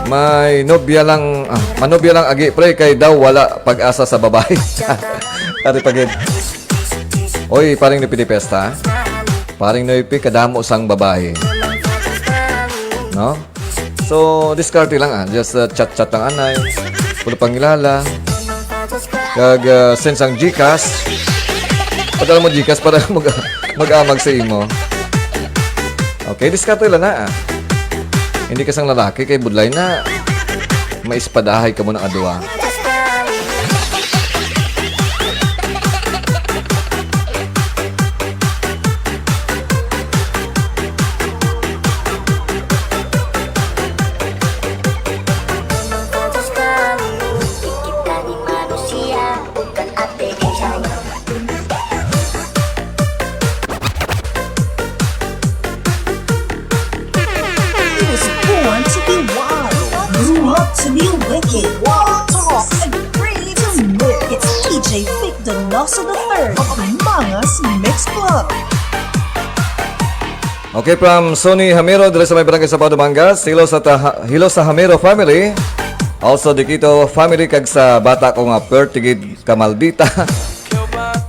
May nobya lang, manobya lang agi pre kay daw wala pag-asa sa babae. Ari pagid. Oy, paring ni Pidipesta. Paring noipi kadamo sang babae. No? So, discarte lang just chat-chat lang anay. Pulo pangilala. Kag send sang Gcash. Padala mo Gcash para mag-amag sa imo. Okay, discarte lang na Hindi ka sang lalaki kay budlay na maispadahay ka mo ng adwa. Donoso the Third of Mangas Mix Club. Okay, from Sonny Hamiro, dito sa may barangay sa Padumangas. Hilo sa Hamiro family. Also, dikito family kag sa bata ko nga pertigid kamaldita.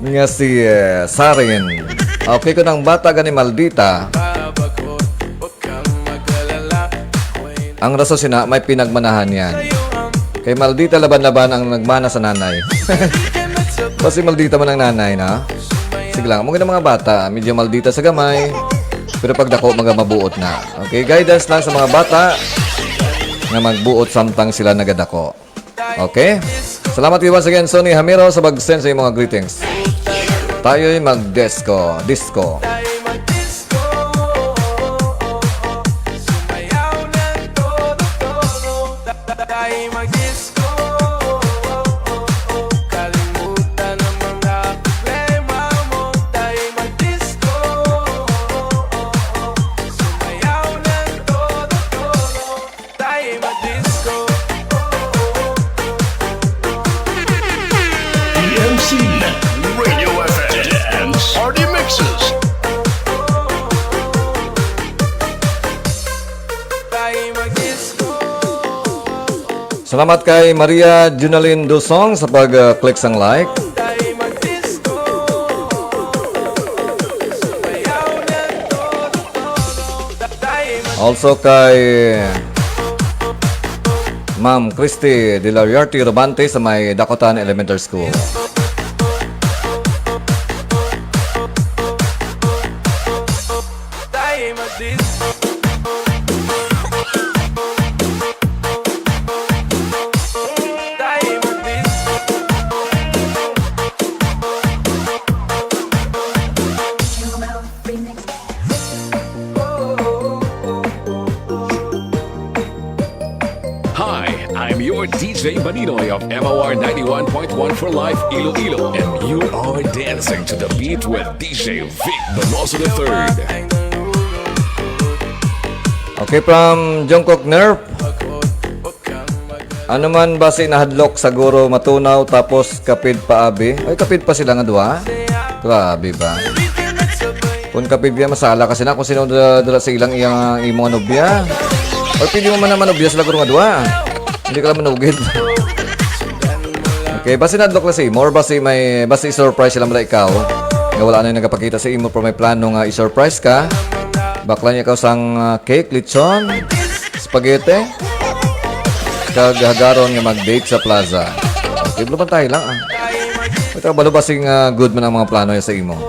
Nga si Sarin. Okay, kung ang bata gani maldita, Ang rason sina, may pinagmanahan yan. Kay maldita laban-laban ang nagmana sa nanay. Kasi maldita man ang nanay, na? Sige lang, mga mga bata, medyo maldita sa gamay. Pero pag dako, mabuot na. Okay, guidance lang sa mga bata na magbuot samtang sila nagadako. Okay? Salamat kayo once again, Sonny Hamiro, sa pag-send sa mga greetings. Tayo'y mag-disco. Disco. DMC Net Radio FM Dance Party Mixes. Salamat kay Maria Junalyn Dusong sa pag-click sang like. Also kay Ma'am Christy De La Riarte Robante sa may Dakotan Elementary School. Hi, I'm your DJ Maninoy of MOR 91.1 for Life Iloilo, and you are dancing to the beat with DJ Vic Donoso III. Okay, from Jungkook Nerf. Ano man ba si nahadlok sa guro matunaw tapos kapid pa abi? Ay, kapid pa sila nga duha? Grabe ba? Kung kapid biya masala kasi na kung sino dala sa ilang iyang imong nobya. Or pili mo man naman nobya sila guro nga duha. Hindi ka lang manugid. Okay, basi nahadlok na si Imo or basi surprise sila mula ikaw. Nga wala na yung nagapakita sa imo pero may plano nga i-surprise ka. Bakla niya ikaw sang cake, lechon, spaghetti. Kagagaron nga mag-date sa plaza. Okay, bluban tayo lang ah. Ito, balo basing good man ang mga plano niya sa imo.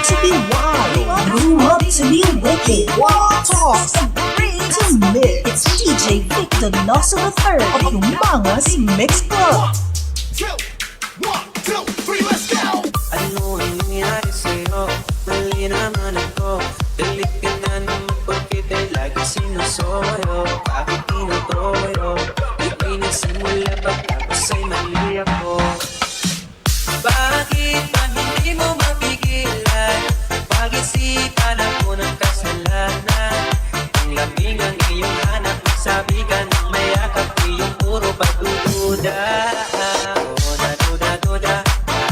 To be wild, grew up to be wicked. Wild talks, agree to mix. It's DJ Vic Donoso III of Humangas Mix Club. 1, 2, 3, let's go! Ano ang nangyari sa'yo? Mali naman ako. Galit ka na naman pagkit ay lagi sinusoyo. Bakit tinutoyo? Di nagsimula pagkapos ay mali ako. Bakit ba hindi mo mapigilan? Pag-isipan ako ng kasalanan. Ang lamig ang iyong hanap. Sabi ka ng mayakap, iyong puro pagdududa. Duda,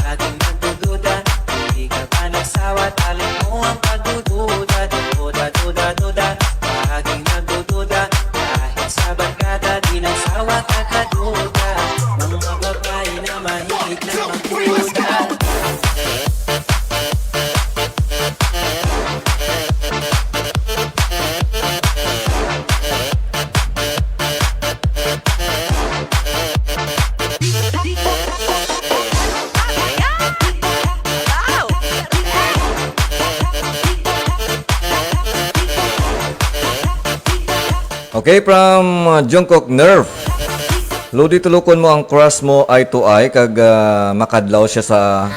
laging nagdududa. Hindi ka ba nagsawa? Talin mo ang pagdududa. Duda, laging nagdududa. Kahit sa barkada, di nagsawa ka kaduda. Mga babae na mahilig na magduda. Okay, from Jungkook Nerf. Lodi tulukon mo ang crush mo eye to eye kag makadlaw siya sa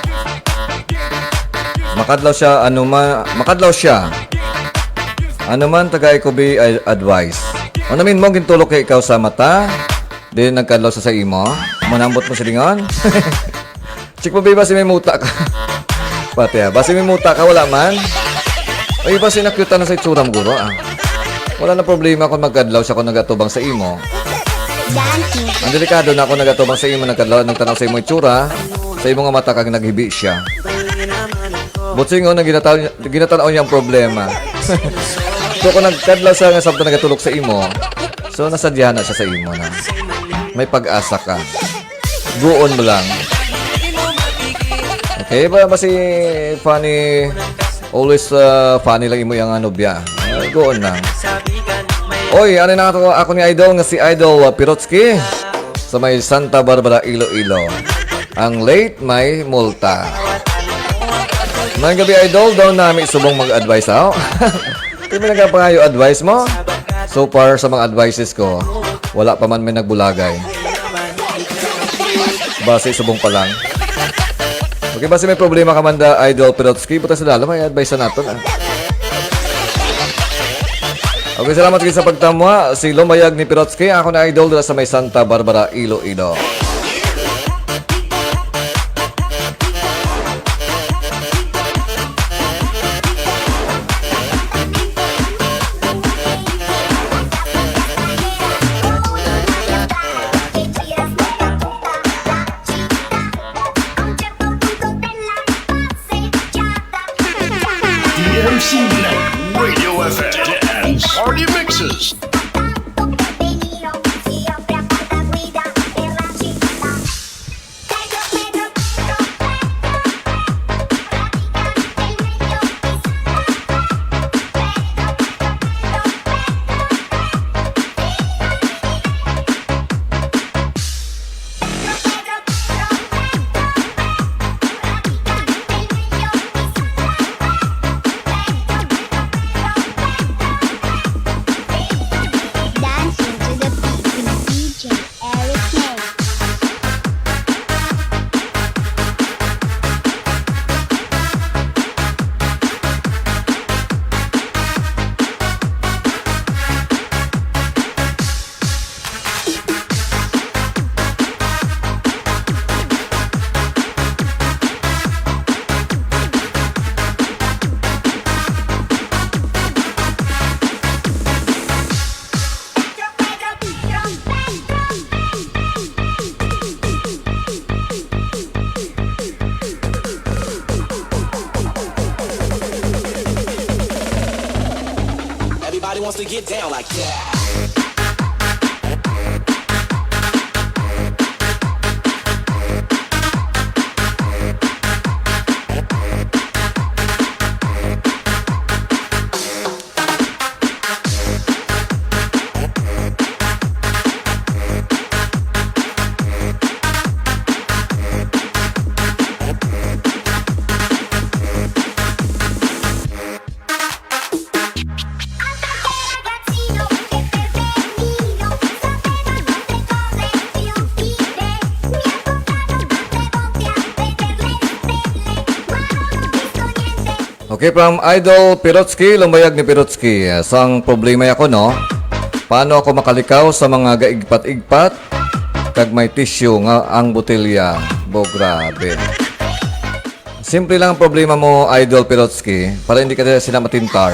ano man tagay ko be advice. Ano min mo gintulok kay ikaw sa mata? Di nagkadlaw sa imo. Manambot mo silingon. Chik mo ba si may muta ka? Pati basi may muta ka wala man. Ay basi nakita na sa itsura mo guro ah. Wala na problema kung magkadlaw siya kung nagatubang sa imo. Dancing. Ang delikado na kung nagatubang sa imo, nagkadlaw, nagtanaw sa imo itsura, sa imo nga mata kag naghibi siya. Butsingon na ginatanaw niya ang problema. So kung nagkadlaw siya nga sabta nagatulok sa imo, so nasadyahan na siya sa imo na. May pag-asa ka. Guon mo lang. Okay ba si funny? Always funny lang imo yung anobya. Guon lang. Oy, ano na ako ni Idol nga si Idol Pirotsky sa may Santa Barbara, Iloilo. Ang late may multa. May gabi Idol, daw namin subong mag-advise ako. Hindi mo nagpapangayo advice mo? So far sa mga advices ko, wala pa man may nagbulagay. Base subong pa lang. Okay, base may problema ka man da Idol Pirotsky, buta sa lalo, may advice na natin. Okay, salamat kayo sa pagtamwa. Si Lumayag ni Pirotsky, ako na Idol dala sa may Santa Barbara, Iloilo. DMC Net Radio FM and Party Mixes. Dancing to the beat with DJ REMIX. Everybody wants to get down like that. Okay, from Idol Pirotsky, Lumayag ni Pirotsky. Sang problema ako, no? Paano ako makalikaw sa mga gaigpat-igpat kag may tissue nga ang botelya? Bo, grabe. Simple lang ang problema mo, Idol Pirotsky, para hindi ka sila matintar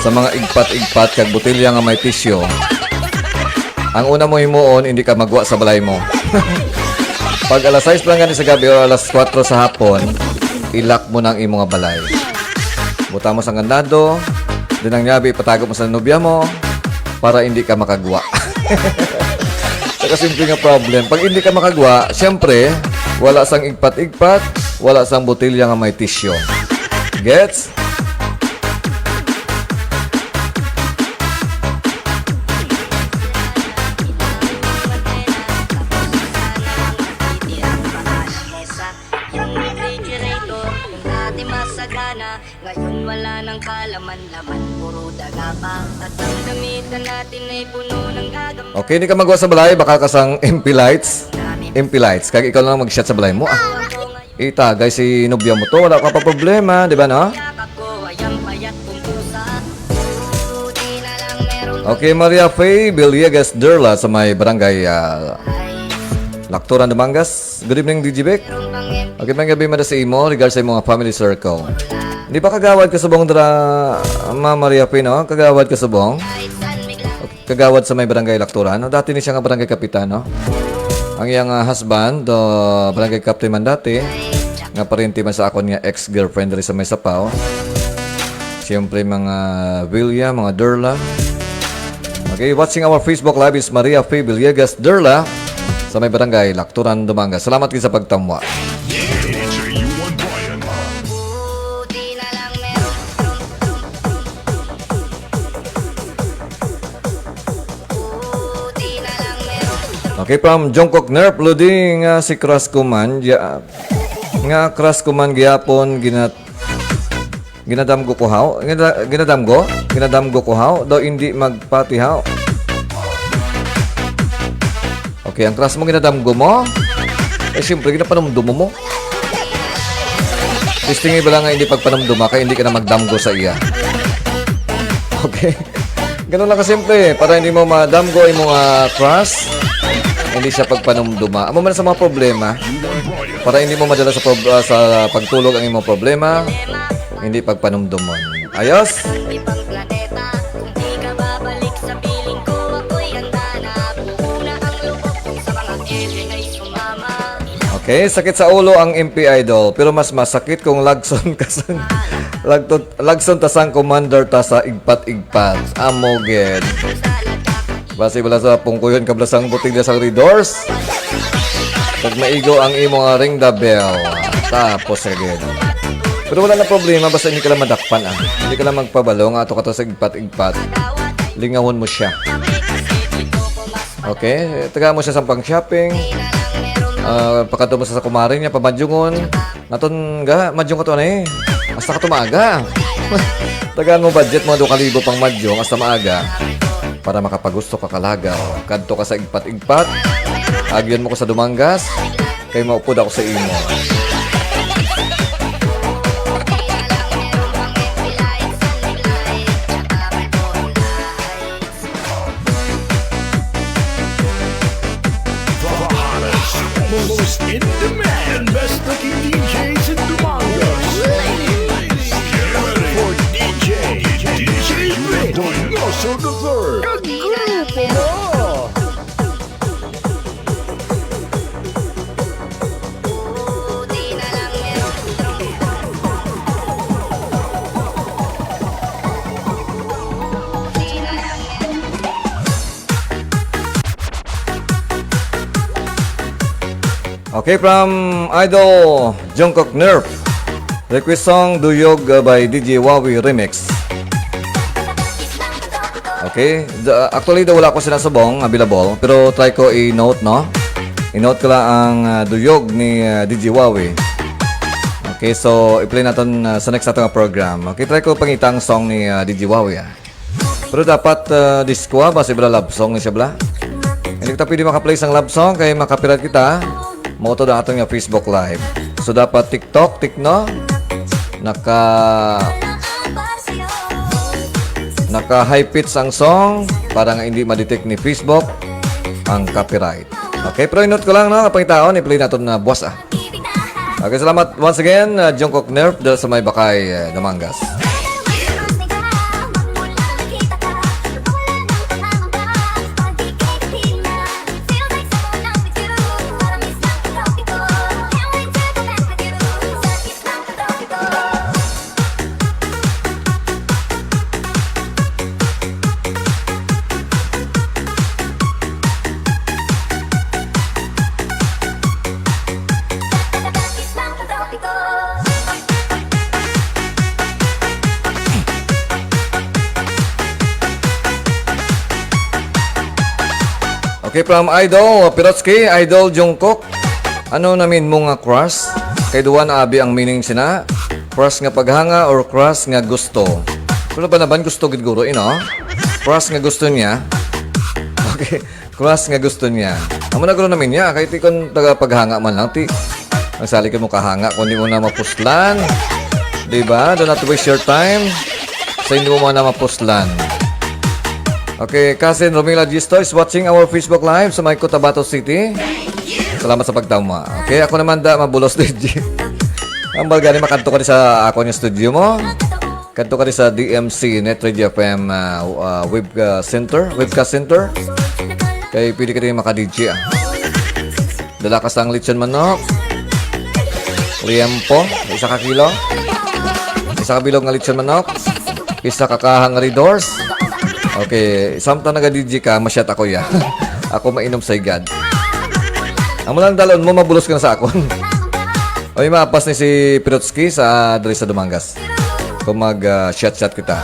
sa mga igpat-igpat kag botelya nga may tissue. Ang una mo himuon, hindi ka magwa sa balay mo. Pag alas 6 lang gani sa gabi o alas 4 sa hapon, ilak mo ng imong balay. Buta mo sa gandado, din ang nyabi, patago mo sa nobya mo, para hindi ka makagwa. Saka simple nga problem. Pag hindi ka makagwa, syempre, wala sang igpat-igpat, wala sang botelya nga may tissue. Gets? Ngayon wala nang kalaman-laman, puro daga pa. At ang gamitan natin ay puno ng gagam. Okay, hindi ka magwa sa balay, baka kasang MP lights. MP lights, kag ikaw lang mag-shot sa balay mo. Itagay si nobya mo to, wala ka pa problema, di ba no? Okay, Maria Faye Villegas Derla sa may barangay Lakturan, Dumangas. Good evening, DJ Vic. Okay, mga gabi mada sa imo, regards sa mga family circle. Di ba kagawad ka subong dra, Ma Maria Pino? Kagawad ka subong? Kagawad sa may barangay Lakturan. No? Dati ni siya nga barangay kapitan, no? Ang iyang husband, barangay captain man dati, nga parinti man sa akon nga ex-girlfriend rin sa may sapaw. Siyempre mga Villa, mga Derla. Okay, watching our Facebook Live is Maria P. Villegas Derla sa may barangay Lakturan, Dumanga. Salamat kayo sa pagtamwa. Okay, from Jungkook Nerf, loading si Crush Kuman. Nga Crush Kuman gyapon ginadamgo ko haw. Ginadamgo ko haw. Daw hindi magpatihaw. Okay, ang crush mo ginadamgo mo. Siyempre, ginapanumdum mo. Testingin ba lang nga hindi pagpanumduma kaya hindi ka na magdamgo sa iya. Okay. Ganun lang kasimple. Para hindi mo madamgo yung mga crush. Hindi siya pagpanumduma. Amo man sa mga problema. Para hindi mo madala sa pagtulog ang imong problema. Hindi pagpanumdumon. Ayos? Ibang planeta, di ka babalik sa piling ko. Ako'y handa na. Puuna ang loob kung sa mga kevin ay sumama. Okay, sakit sa ulo ang MP Idol. Pero mas masakit kung lagson kasang lagson tasang commander ta sa igpat-igpat. Amoged. Basi wala sa pungkuyon kablasang buting na sa ridors. Pag maigo ang imong ring the bell. Tapos again. Pero wala na problema basta hindi ka lang madakpan Hindi ka lang magpabalo nga ato ka to sa igpat-igpat. Lingawon mo siya. Okay, taga mo siya sa pang-shopping. Pagkato mo sa kumari niya, pamadyungon. Naton ga, madyong ka to na eh. Hasta ka tumaga. Tagaan mo budget mo 2,000 pang madyong hasta maaga. Para makapagusto ka kalagaw. Kadto ka sa igpat-igpat. Agyan mo ko sa Dumangas. Kay maupod ako sa imo. Most in demand, best looking DJs in Dumangas. Ladies, get ready for DJ Vic Donoso the Third. Kagrupo mo! Okay, from Idol Jungkook Nerf. Request song Duyog by DJ Wawi Remix. Okay, actually daw wala ko sinasabong available, pero try ko i-note, no? I-note ko lang ang Duyog ni DJ Wawi. Okay, so i-play natin sa next natin program. Okay, try ko pangitang song ni DJ Wawi. Pero dapat disco basi bala love song ni siya bala. Hindi kita pwede maka-play sang love song kaya makapirat kita. Moto na ato nga Facebook Live. So dapat TikTok, Tikno, naka high pitch ang song para nga hindi ma-detect ni Facebook ang copyright. Okay, pero i-note ko lang, no, kapag taon, i-play natin na buwas Okay, salamat once again, Jungkook Nerf dahil sa may bakay Dumangas. Okay, from Idol Pirotsky, Idol Jungkook. Ano namin mo nga crush? Kay duwa na abi ang meaning sina. Crush nga paghanga or crush nga gusto? Pero ba naman gusto gidguro ino? Crush nga gusto niya. Okay, crush nga gusto niya. Amo na guro namin niya. Kay ti kon taga paghanga man lang ti. Ang sali ka mo kahanga kung di mo na mapuslan. Diba? Do not waste your time. Sa hindi mo na mapuslan. Okay, Cousin Romila Gisto is watching our Facebook Live sa may Cotabato City. Salamat sa pagtama. Okay, ako naman mabulos DJ. Ang balgani makanto ka rin sa ako yung studio mo. Kanto ka rin sa DMC Net Radio FM webcast center. Kaya pwede ka rin maka-DJ. Dala ka sa lechon manok. Liempo, isa ka kilo. Isa ka bilog ng lechon manok. Isa ka kahang ridors. Okay, samtang naga-DJ ka, masyat ako ya. Ako mainom sa igad. Ang mulang dalon mo, mabulos ka na sa akon. O yung maapas ni si Pirotski sa dali sa Dumangas. Kung mag-shot-shot kita.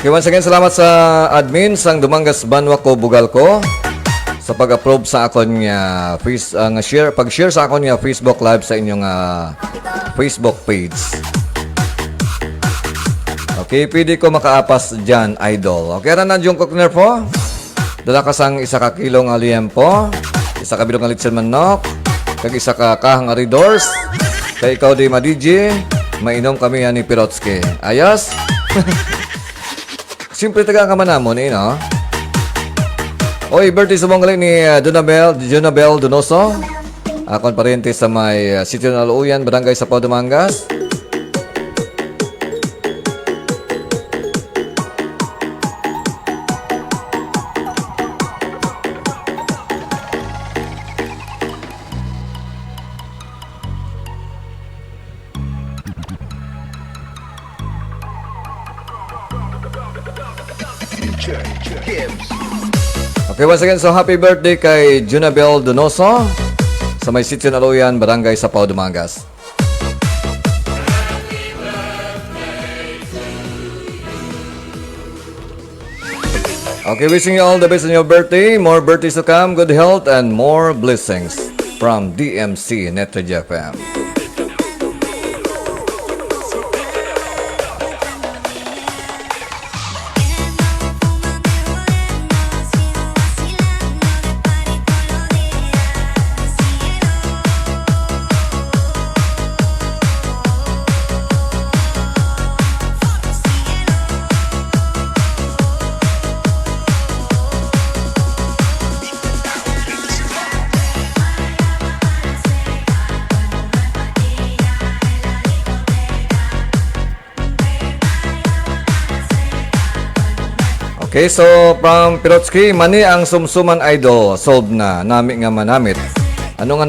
Okay, once again, salamat sa admin sang Dumangas Banwa ko Bugal ko sa pag-approve sa akon nga pag-share sa akon nga Facebook Live sa inyong Facebook page. Okay, pwede ko makaapas dyan, idol. Okay, ranan yung cookner po. Dala ka sang isa ka kilo nga liempo, isa ka bilog nga litson manok, kag isa ka kahang aridors. Kay ikaw di ma-DJ, mainom kami yan ni Pirotski. Ayos? Siyempre taga ka man namon no? Oy, birthday sa mong galing ni Jonabel Donoso. Akon pariente sa may Sitio ng Aluyan, Barangay sa Pau, Dumangas. Okay, once again, so happy birthday kay Jonabel Donoso sa may Sitio ng Aluyan, Barangay sa Pau, Dumangas. Okay, wishing you all the best on your birthday. More birthdays to come, good health, and more blessings from DMC Net Radio FM. Okay, so from Pirotski, mani ang sumsuman idol, solved na, nami nga manamit. Ano nga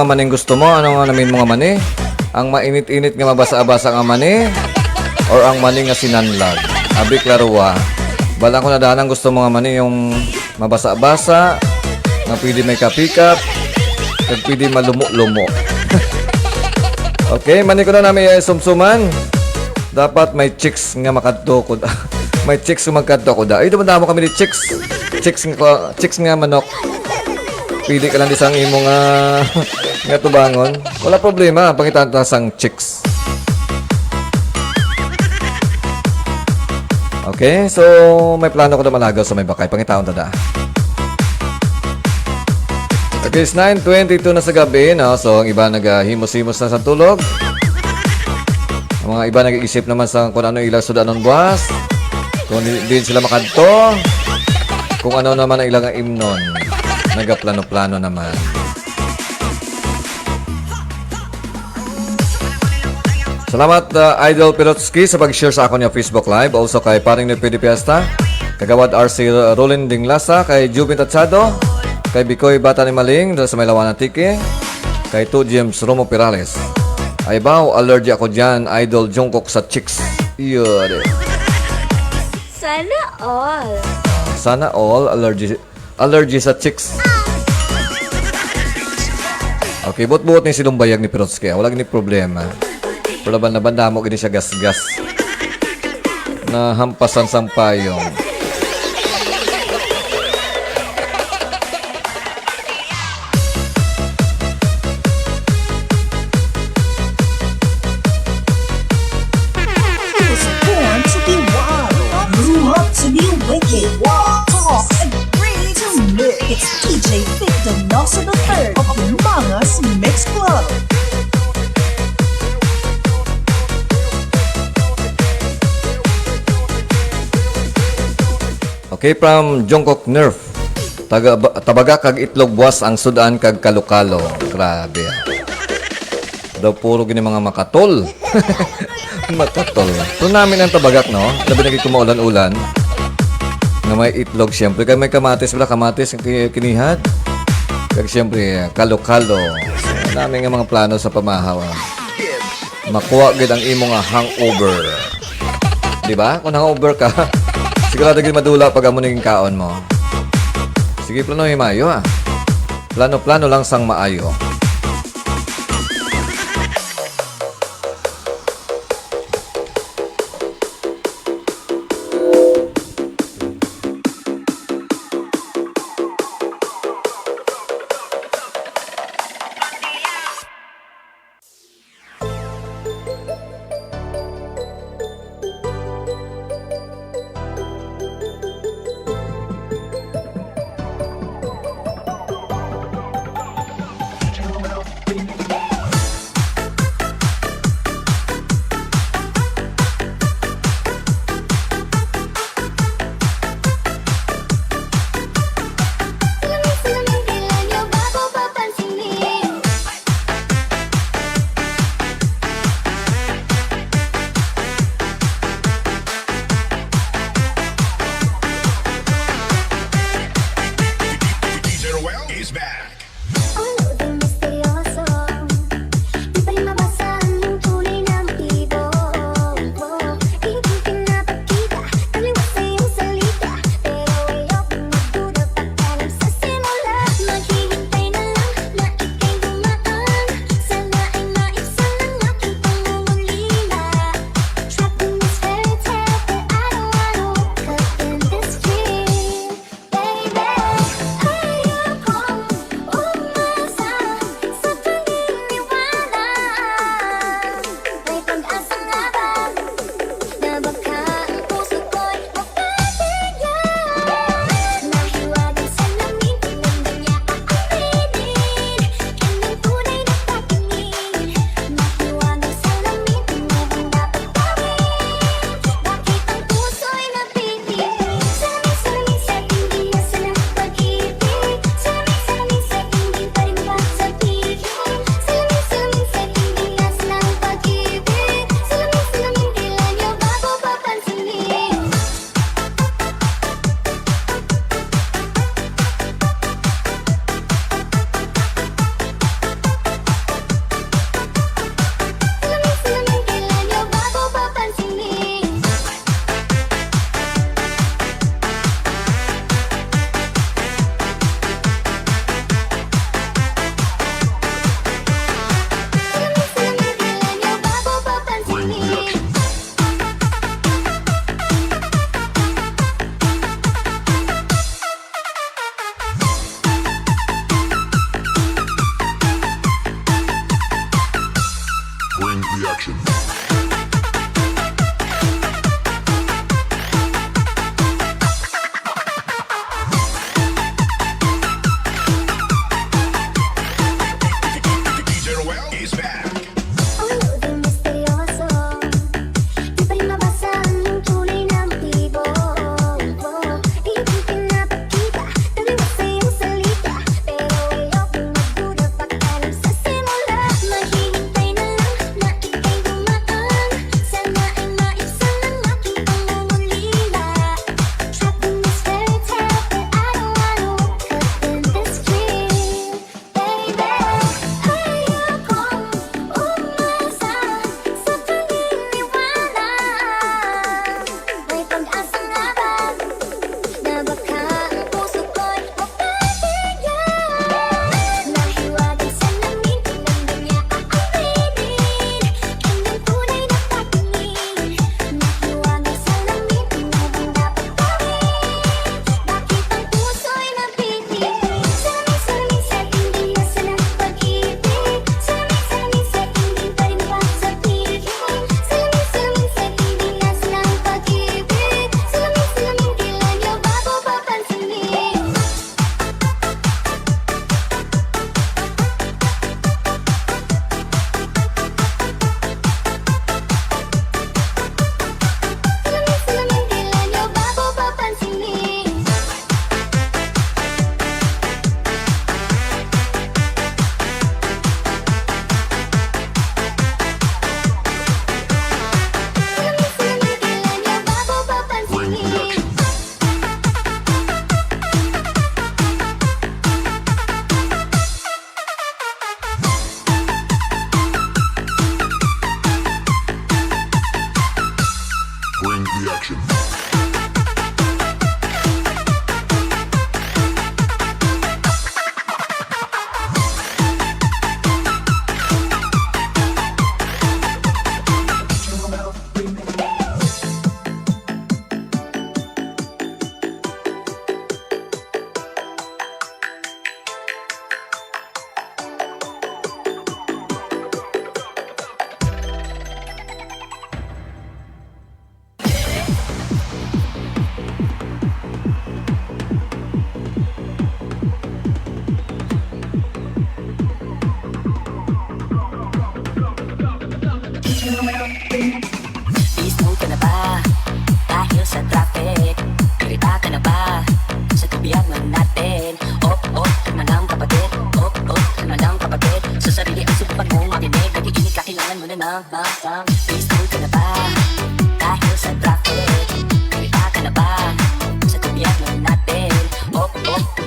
maning gusto mo? Ano nga namin mo nga mani? Ang mainit-init nga mabasa-abasa nga mani? Or ang mani nga sinanlag? Abi klaruwa. Bala ko na dahan ang gusto mo nga mani, yung mabasa-abasa, nga pwede may kapikap, at pwede malumo-lumo. Okay, mani ko na namin sumsuman. Dapat may chicks nga makadto ko. May chicks magkadto ko da. Ay, dumandamo kami ni chicks. Chicks nga manok. Pili ka lang di sang imo nga tubangon. Wala problema, pangitan ta sang chicks. Okay, so may plano ko na malagaw sa may bakay. Pangitaon ta da. Okay, it's 9:22 na sa gabi, no? So ang iba naghimos-himos na sa tulog. Ang mga iba nag-iisip naman sa kung ano ilang sudanon buwas. Kung din sila makadto, kung ano naman ang ilang imnon, nagaplano-plano naman. Salamat Idol Pirotski sa pag-share sa akin yung Facebook Live. Also kay Paring Nepedi Piesta, kagawad RC Rolin Dinglasa, kay Jubin Tatsado, kay Bikoy Bata ni Maling, dahil sa may lawan ng tiki, kay 2 James Romo Pirales. Ay baw, allergy ako dyan, Idol Jungkook sa chicks. Yun. Sana all. Sana all, allergy sa chicks. Okay, buot-buot ni silong bayag ni Pirotski. Wala gini problema. Pero na banda mo gini siya gas-gas. Na hampasan sampayong. To be wicked, walk, talk, and breathe to mix. It's DJ Vic Donoso. Okay, from Jungkook Nerf. Tabaga kag itlog buwas ang sudan kag kalukalo. Grabe. Daw puro gini mga makatol. Makatol. Ito namin ang tabagak, no? Labi naging kumaulan-ulan. Na may itlog, siyempre. Kaya may kamatis. Wala kamatis ang kinihad. Kag siyempre, kalukalo. So, namin nga mga plano sa pamahaw. Makuha gid ang imo nga hangover. Diba? Kung hangover ka, sigurado gid madula pag amo naging kaon mo. Sige, plano himayo ha. Plano-plano lang sang maayo.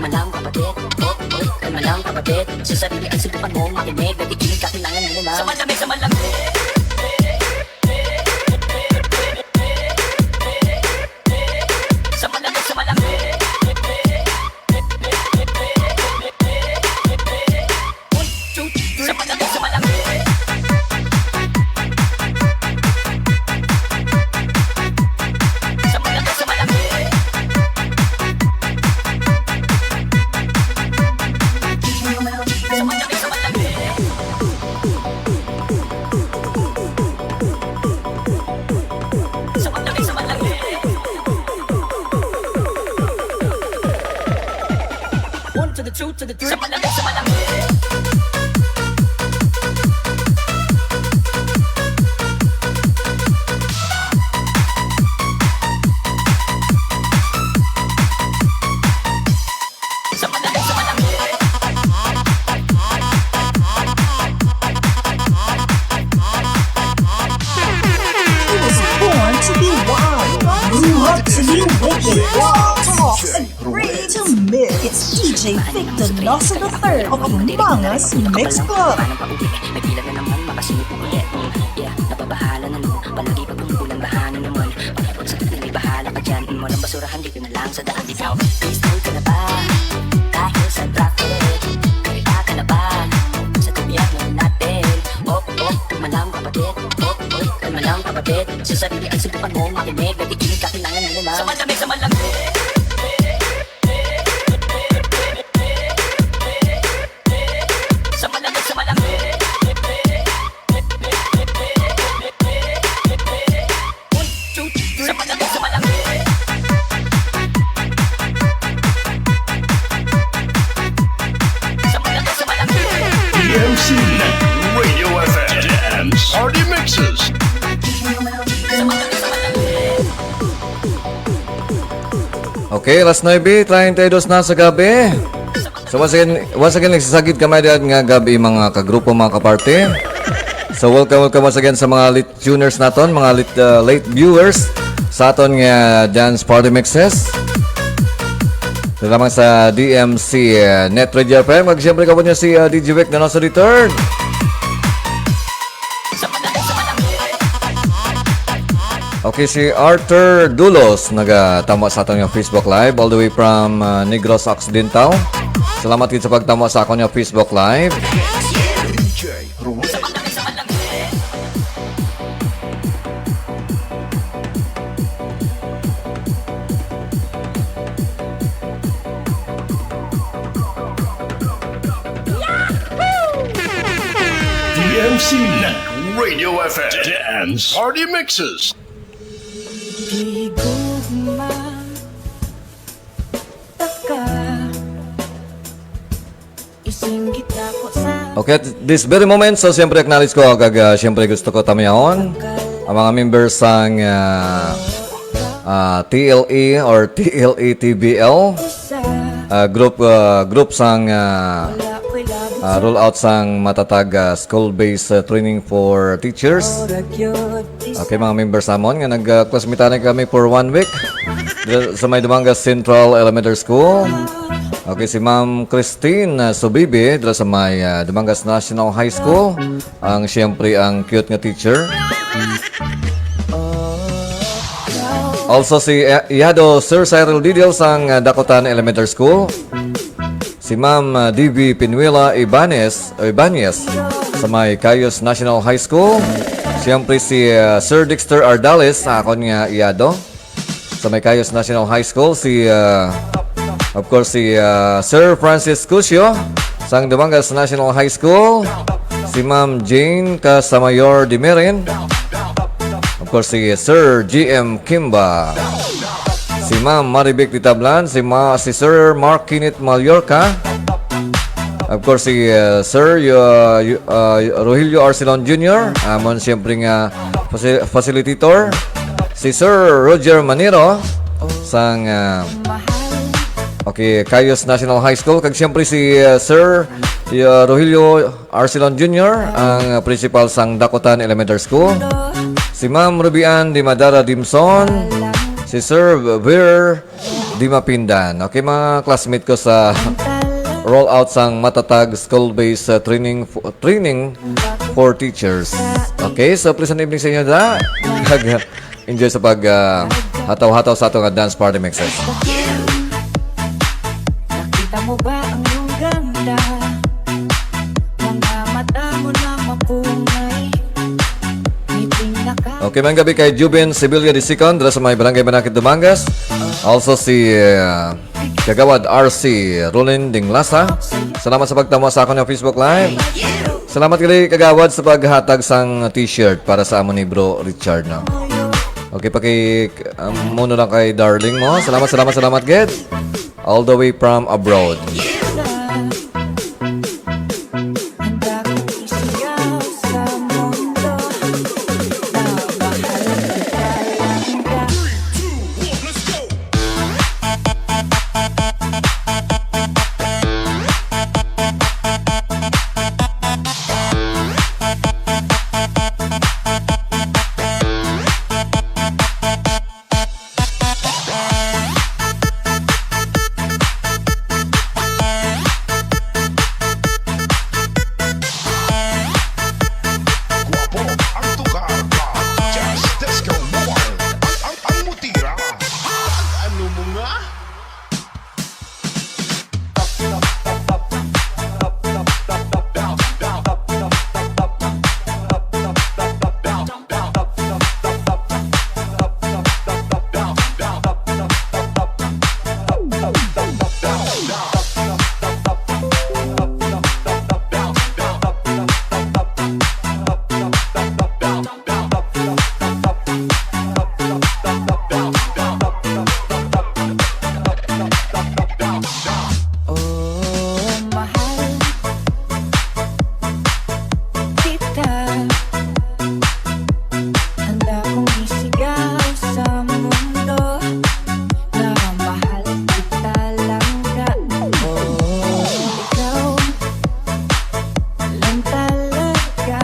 kalma lang kapatid. Kalma lang kapatid. Sa sarili ang subukan mo makinig. Nag-iinit ka, kailangan mo na. Sa malamig, sa malamig. Sa malamig, sa malamig. Sa malamig, sa malamig. Sa malamig, sa malamig. Sa malamig, sa malamig. Sa malamig, sa malamig. One to the two to the three. Sa malamig, sa malamig. Sa malamig, sa malamig. He was born to be wild, grew up to be wicked, talks and ready to mix. It's DJ Vic Donoso the Third of Umbangas Mix Club. Parang pauwi, may bilang na naman, makasinip ulit. Yeah, napabahala na nun. Palagi pag umuulan, bahana naman. Pagkapag sa tuloy, may bahala ka dyan. Walang basurahan, dito na lang sa daan. Ikaw, please hold ka na ba? Dahil sa traffic, kaya ka na ba? Sa tubiyak na natin. Kalma lang kapatid. Kalma lang kapatid. Sa sarili ang subukan mo makinig. Nag-iinit ka, kailangan mo na. Sa malamig, sa malamig. Sa malamig, sa malamig. One, two, three. Sa malamig, sa malamig. Sa malamig, sa malamig. DMC Net Radio FM. Dance Party Mixes. Sa malamig, sa malamig. Okay, alas 9:32 na sa gabi. So once again nagsasagid kamay diyan nga gabi mga kagrupo, mga kaparte. So welcome once again sa mga late tuners naton, mga late viewers sa aton nga Dance Party Mixes. Ito lamang sa DMC Net Radio FM. Siyempre ka po niya si DJ Vic Donoso Return. Sa malamig, sa malamig. Okay, si Arthur Dulos nagatamo sa aton nga Facebook Live all the way from Negros Occidental. Salamat din sa pagtamo sa akong Facebook Live. Sa malamig, sa malamig. DMC Net Radio FM. Dance Party Mixes. Di gugma taka isinggit ako sa Okay, at this very moment, so siyempre acknowledge ko siyempre gusto ko tamyaon ang mga members ng TLE or TLE TBL group sang rollout sang matatag school-based training for teachers. Okay, mga members namon nga nag-classmate kami for 1 week sa may Dumangas Central Elementary School. Okay, si Ma'am Christine Subibi dala sa may Dumangas National High School. Ang siyempre ang cute nga teacher. Also si Iado Sir Cyril Didil sang Dakotan Elementary School. Si Ma'am DB Pinuela Ibanez sa may Cayos National High School. Siyempre si Sir Dexter Ardales sa akon nga Iado sa may Cayos National High School. Si of course si Sir Francis Cusio sang Dumangas National High School. Si Ma'am Jane Casamayor Dimirin. Of course si Sir GM Kimba. Si Ma'am Maribek Ditablan, si Sir Mark Kinit Mallorca. Of course si Sir Rogelio Arcelon Jr. Amon siyempre nga facilitator. Si Sir Roger Manero sang Cayos National High School. Kag siyempre si Sir Rogelio Arcelon Jr. ang principal sang Dakotan Elementary School. Si Ma'am Rubian Di Madara Dimson. Si Sir Ver di mapindan. Okay, mga classmate ko sa rollout sang matatag school-based training for teachers. Okay, so pleasant evening sa inyo da. Enjoy sa pag hataw-hataw sa atong dance party mixes. Nakita mo ba ang iyong ganda? Mga mata mo na mapungay. Ngiting naka Okay, mga gabi kay Jubin Sibilia de Sicon, dala sa may Barangay Banakit, Dumangas. Also si Kagawad RC Rolin Dinglasa. Salamat sa pagtamo sa akong Facebook Live. Salamat kay Kagawad sa paghatag sang t-shirt para sa amon ni Bro Richard. No? Okay, muna lang kay darling mo. Salamat, Ged. All the way from abroad. handa kong isigaw sa mundo. Namahalan kita lang. Guwapo ang tukar ka. Just disco mobile. Ang mutira. Ano mo nga? Oh, mahal kita. Handa kong isigaw sa mundo na mahal kita langga. Oh, ikaw lang talaga.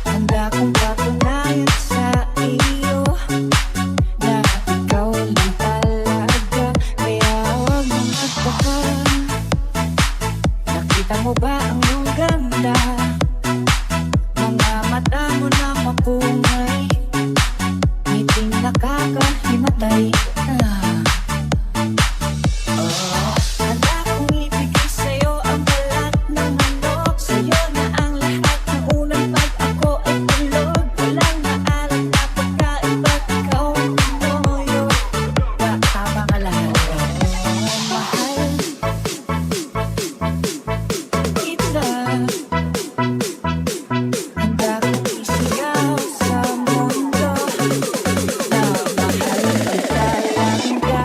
Handa kong patunayan sa iyo na ikaw lang talaga. Kaya huwag mong magtaka. Nakita mo ba ang iyong ganda? Mga mata mo na mapungay. Ngiting nakakahimatay. Handa kong ibigay sa'yo ang balat ng manok. Sa'yo na ang lahat ng unang pag ako ay tulog. Walang maalat na pagkain ba't ikaw ang tumuyo? Tama ka lahat. Mahal kita. Handa kong isigaw sa mundo na mahal kita langga.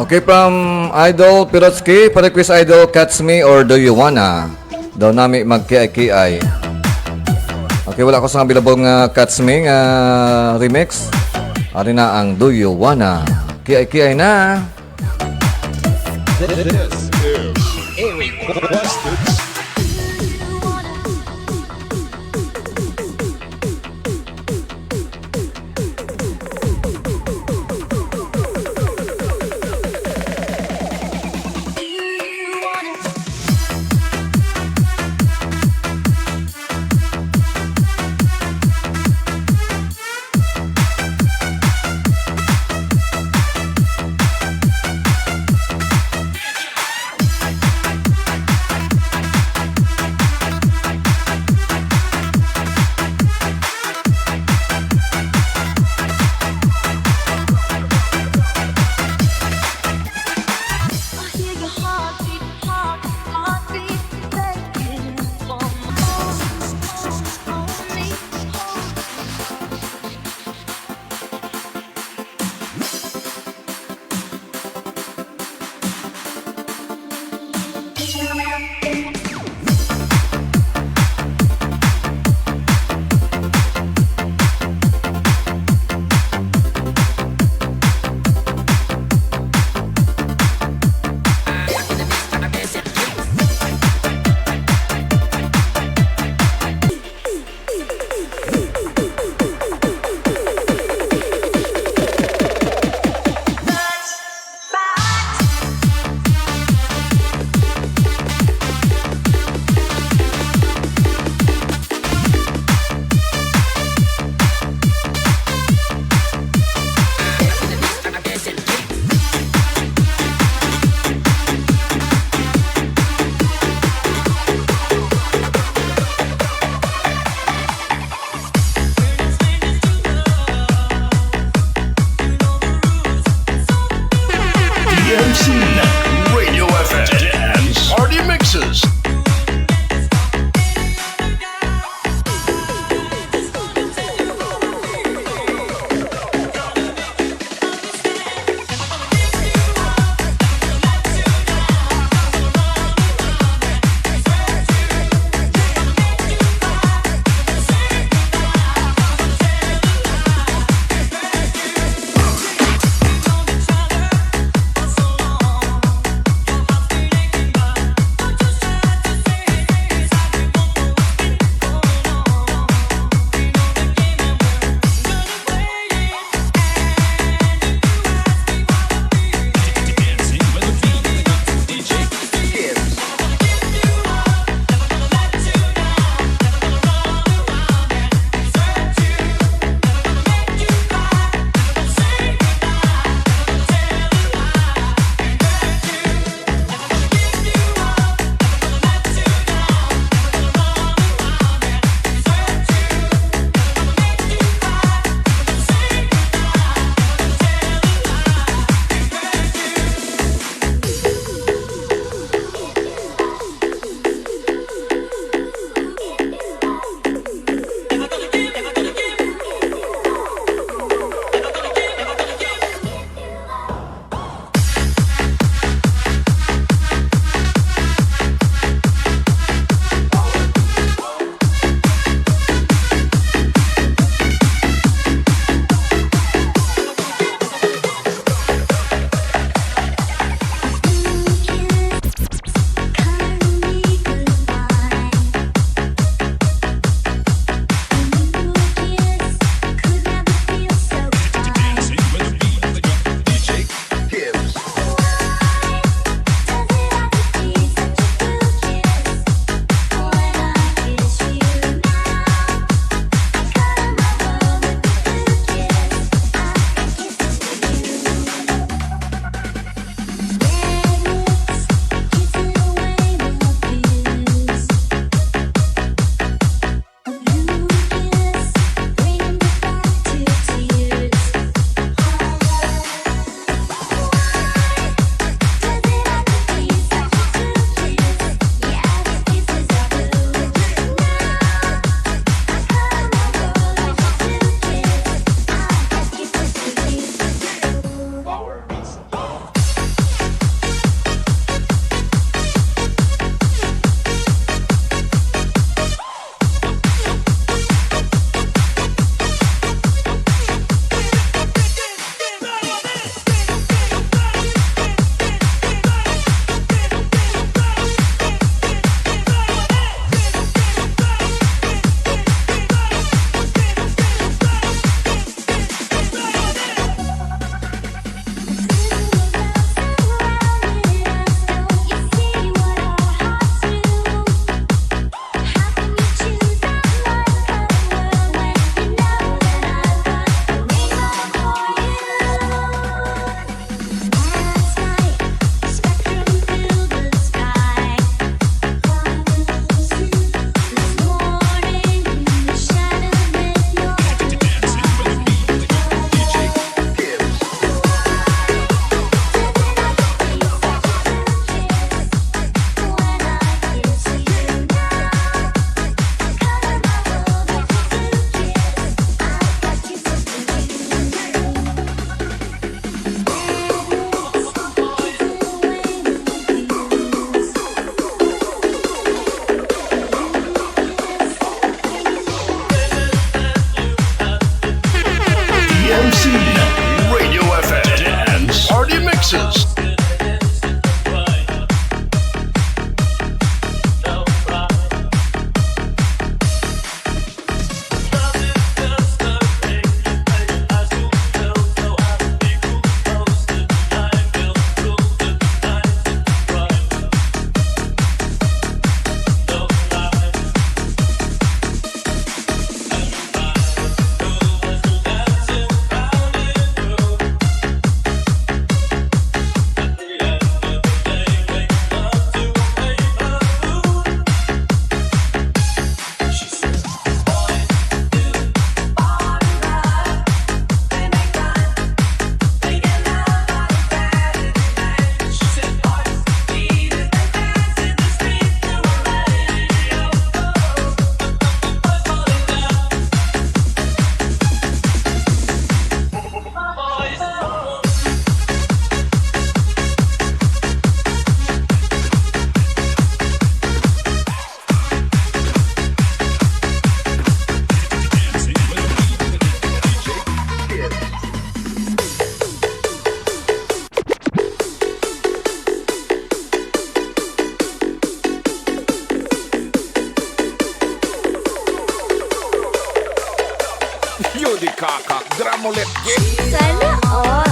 Okay, from Idol Pirotsky, pa-request Idol Catch Me or Do You Wanna? Daw nami mag-kiay-kiay. Okay, wala ko sa bilabong Catch Me remix. Ari na ang Do You Wanna? Kiay-kiay na. di kakak. Drum ulit. Sana all.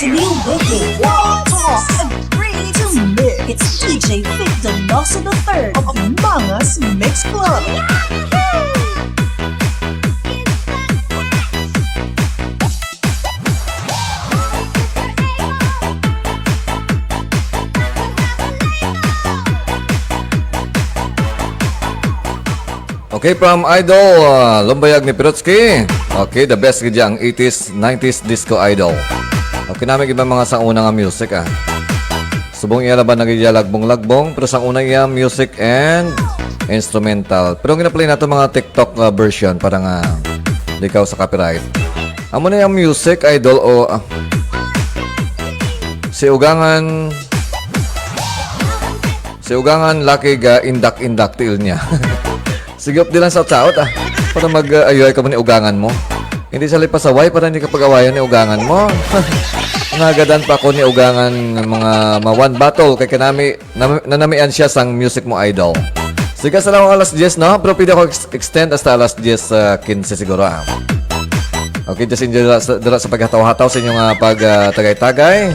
To new wicked Wild Talk and ready to mix. It's DJ Vic Donoso the Third of Mangas Mix Club. Okay, from Idol, Lumbayag ni Pirotsky. Okay, the best gid ang 80s, 90s disco idol. Okay, namin iba mga sa unang nga music Subong iya laban nagilagbong-lagbong, pero sa unang iya music and instrumental. Pero ang gina-play nato mga TikTok version para nga di ka sa copyright. Amo na yung music idol o si Ugangan laki ga indak-indak til niya. Sigop di lang sa taot para mag-ayoy ka mo ni ugangan mo. Hindi sa lipasaway para hindi ka pag-awayan ni ugangan mo. Nagadan pa ako ni ugangan mga one battle kay kanami nanamian siya sang music mo idol. Sige sa lang alas 10 no, pero pwede ako extend hasta alas 10 15 siguro Okay, just enjoy dira sa paghataw-hataw sa inyong pag-tagay-tagay.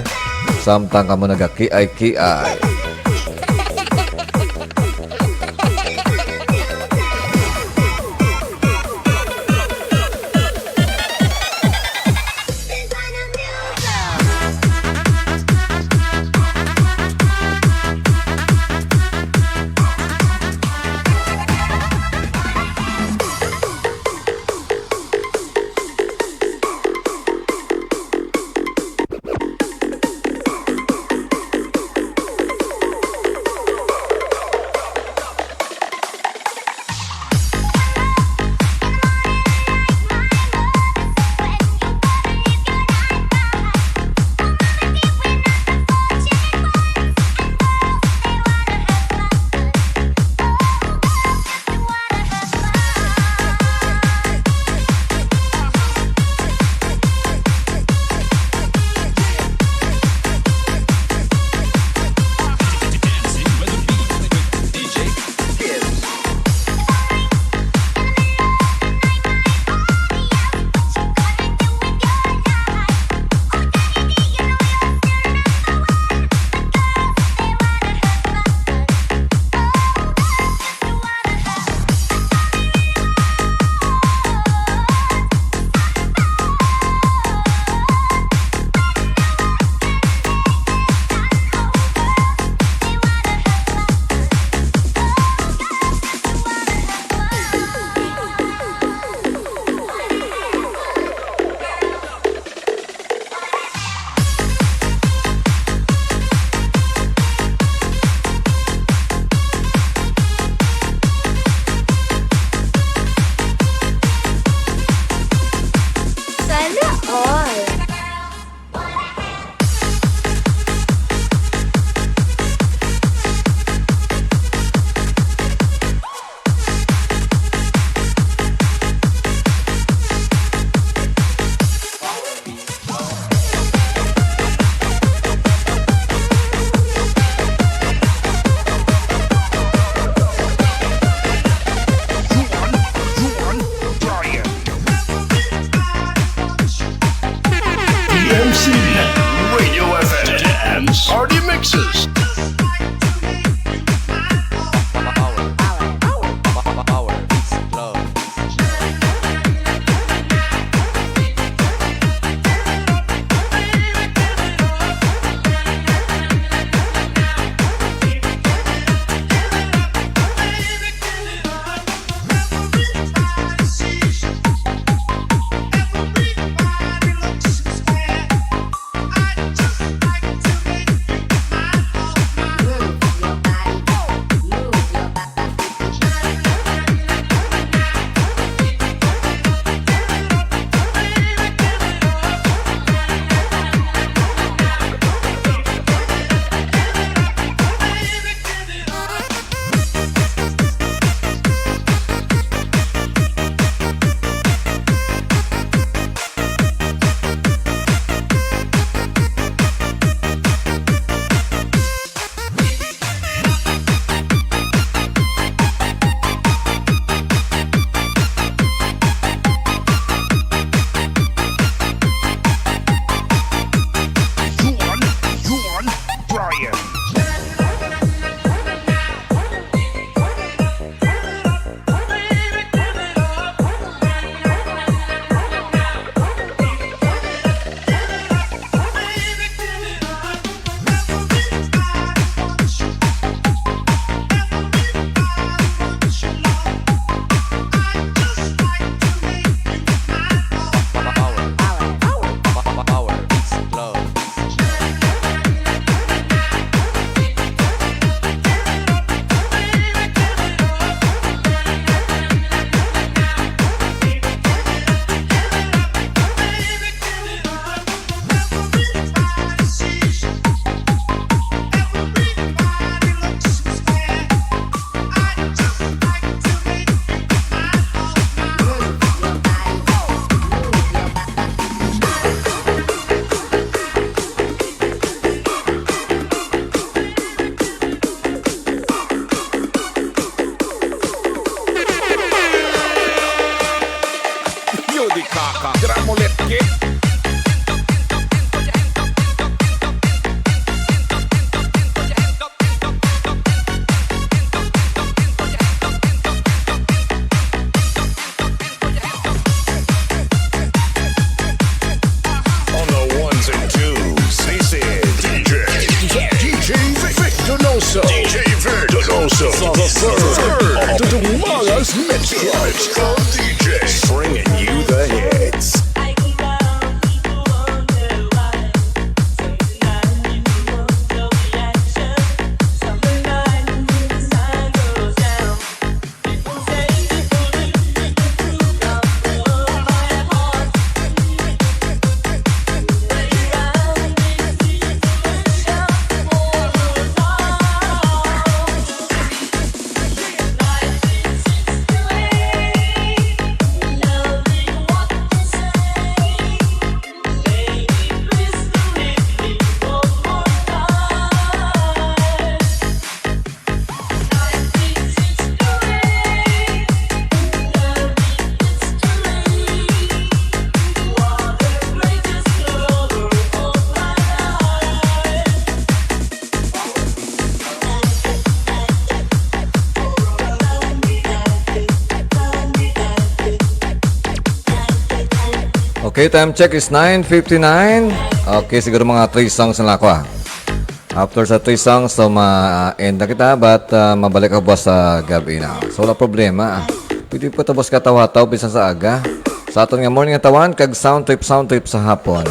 Samtang ka mo nagaki-ay-ki-ay. remixes. Donoso, DJ Donoso, the third of the Malas Mix Club DJ, bringing you the hits. Okay, time check is 9:59. Okay, siguro mga 3 songs na ako. After sa 3 songs, so ma-end na kita, but mabalik ako boss sa gabi na. So, wala problema. Pwede po ito boss katawa-taw, bisa sa aga. Sa aton nga morning atawan, kag sound trip sa hapon.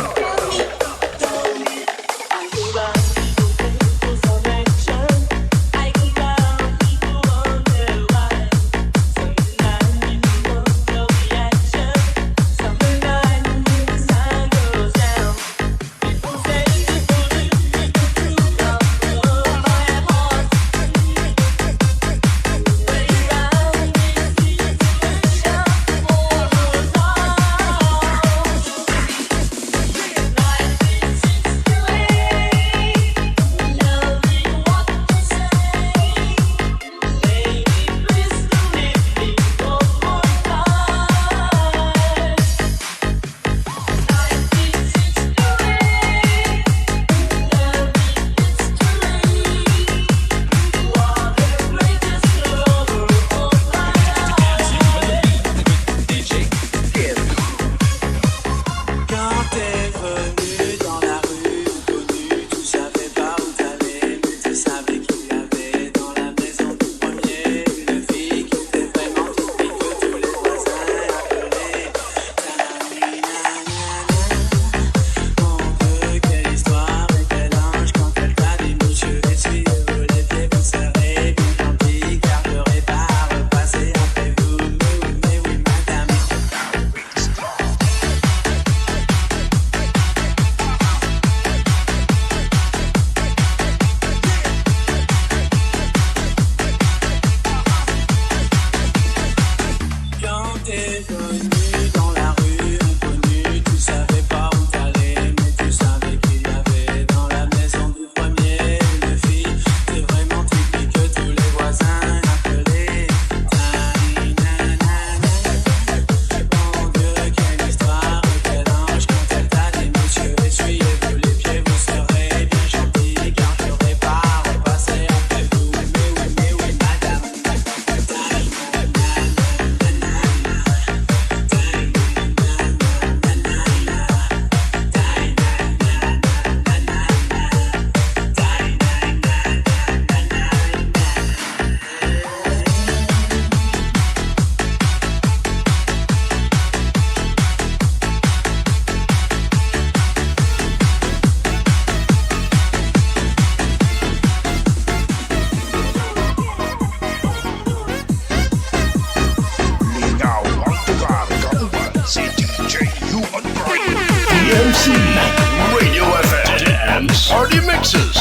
party mixes.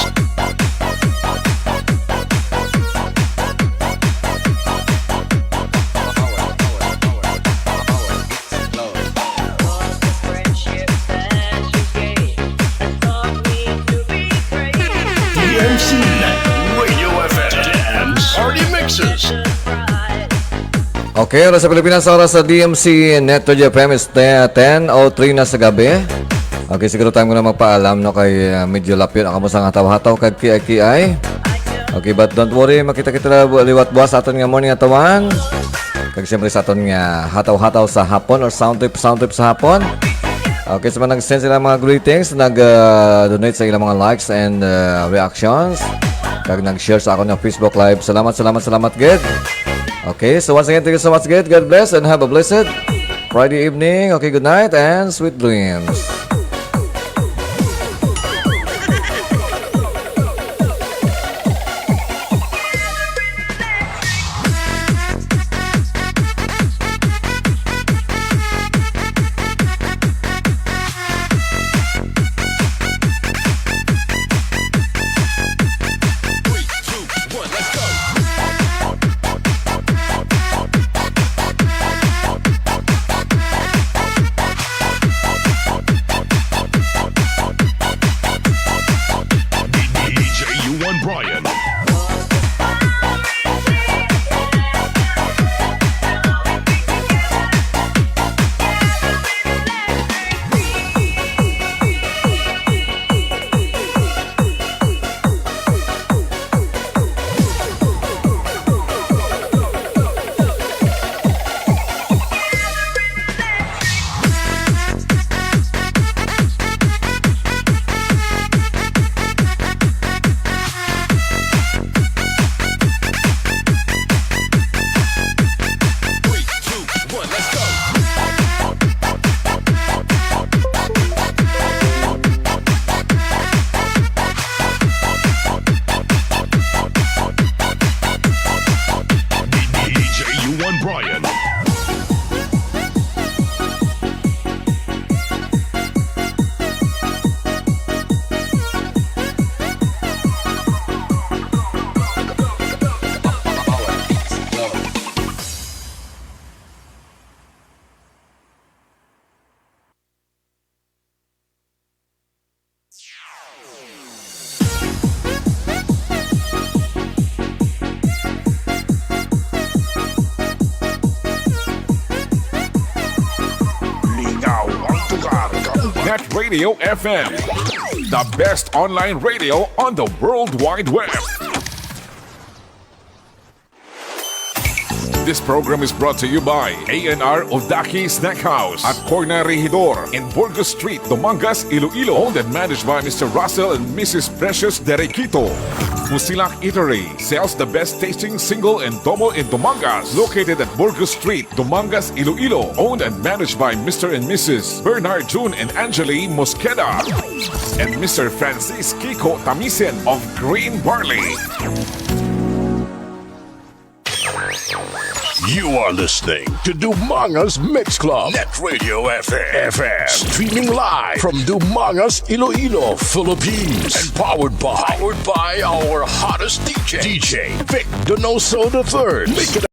DMC Net Radio FM Dance Party Mixes. Okay, oras sa Pilipinas, oras sa DMC Neto FM is 10:03 na sa gabi. Okay, siguro tayo muna magpaalam no kay medyo lapit ako mo sa hataw-hataw kag kiay. Okay, but don't worry, makita kita liwat buwas aton nga morning atawan. Kag siyempre sa aton nga hataw-hataw sa hapon or sound trip sa hapon. Okay, sa mga nag-send sila mga greetings, nag-donate sa ilang mga likes and reactions. Kag nag-share sa akong Facebook Live. Salamat, good. Okay, so once again, thank you so much, good. God bless and have a blessed Friday evening. Okay, good night and sweet dreams. Net Radio FM, the best online radio on the World Wide Web. This program is brought to you by A&R Odaki Snack House at Corner Regidor in Burgos Street, Dumangas, Iloilo. Owned and managed by Mr. Russell and Mrs. Precious Derequito. Musilak Eatery sells the best tasting single and double in Dumangas. Located at Burgos Street, Dumangas, Iloilo. Owned and managed by Mr. and Mrs. Bernard June and Angeli Mosqueda. And Mr. Francis Kiko Tamisen of Green Barley. You are listening to Dumangas Mix Club, Net Radio FM, streaming live from Dumangas, Iloilo, Philippines, and powered by our hottest DJ, Vic Donoso III. Make it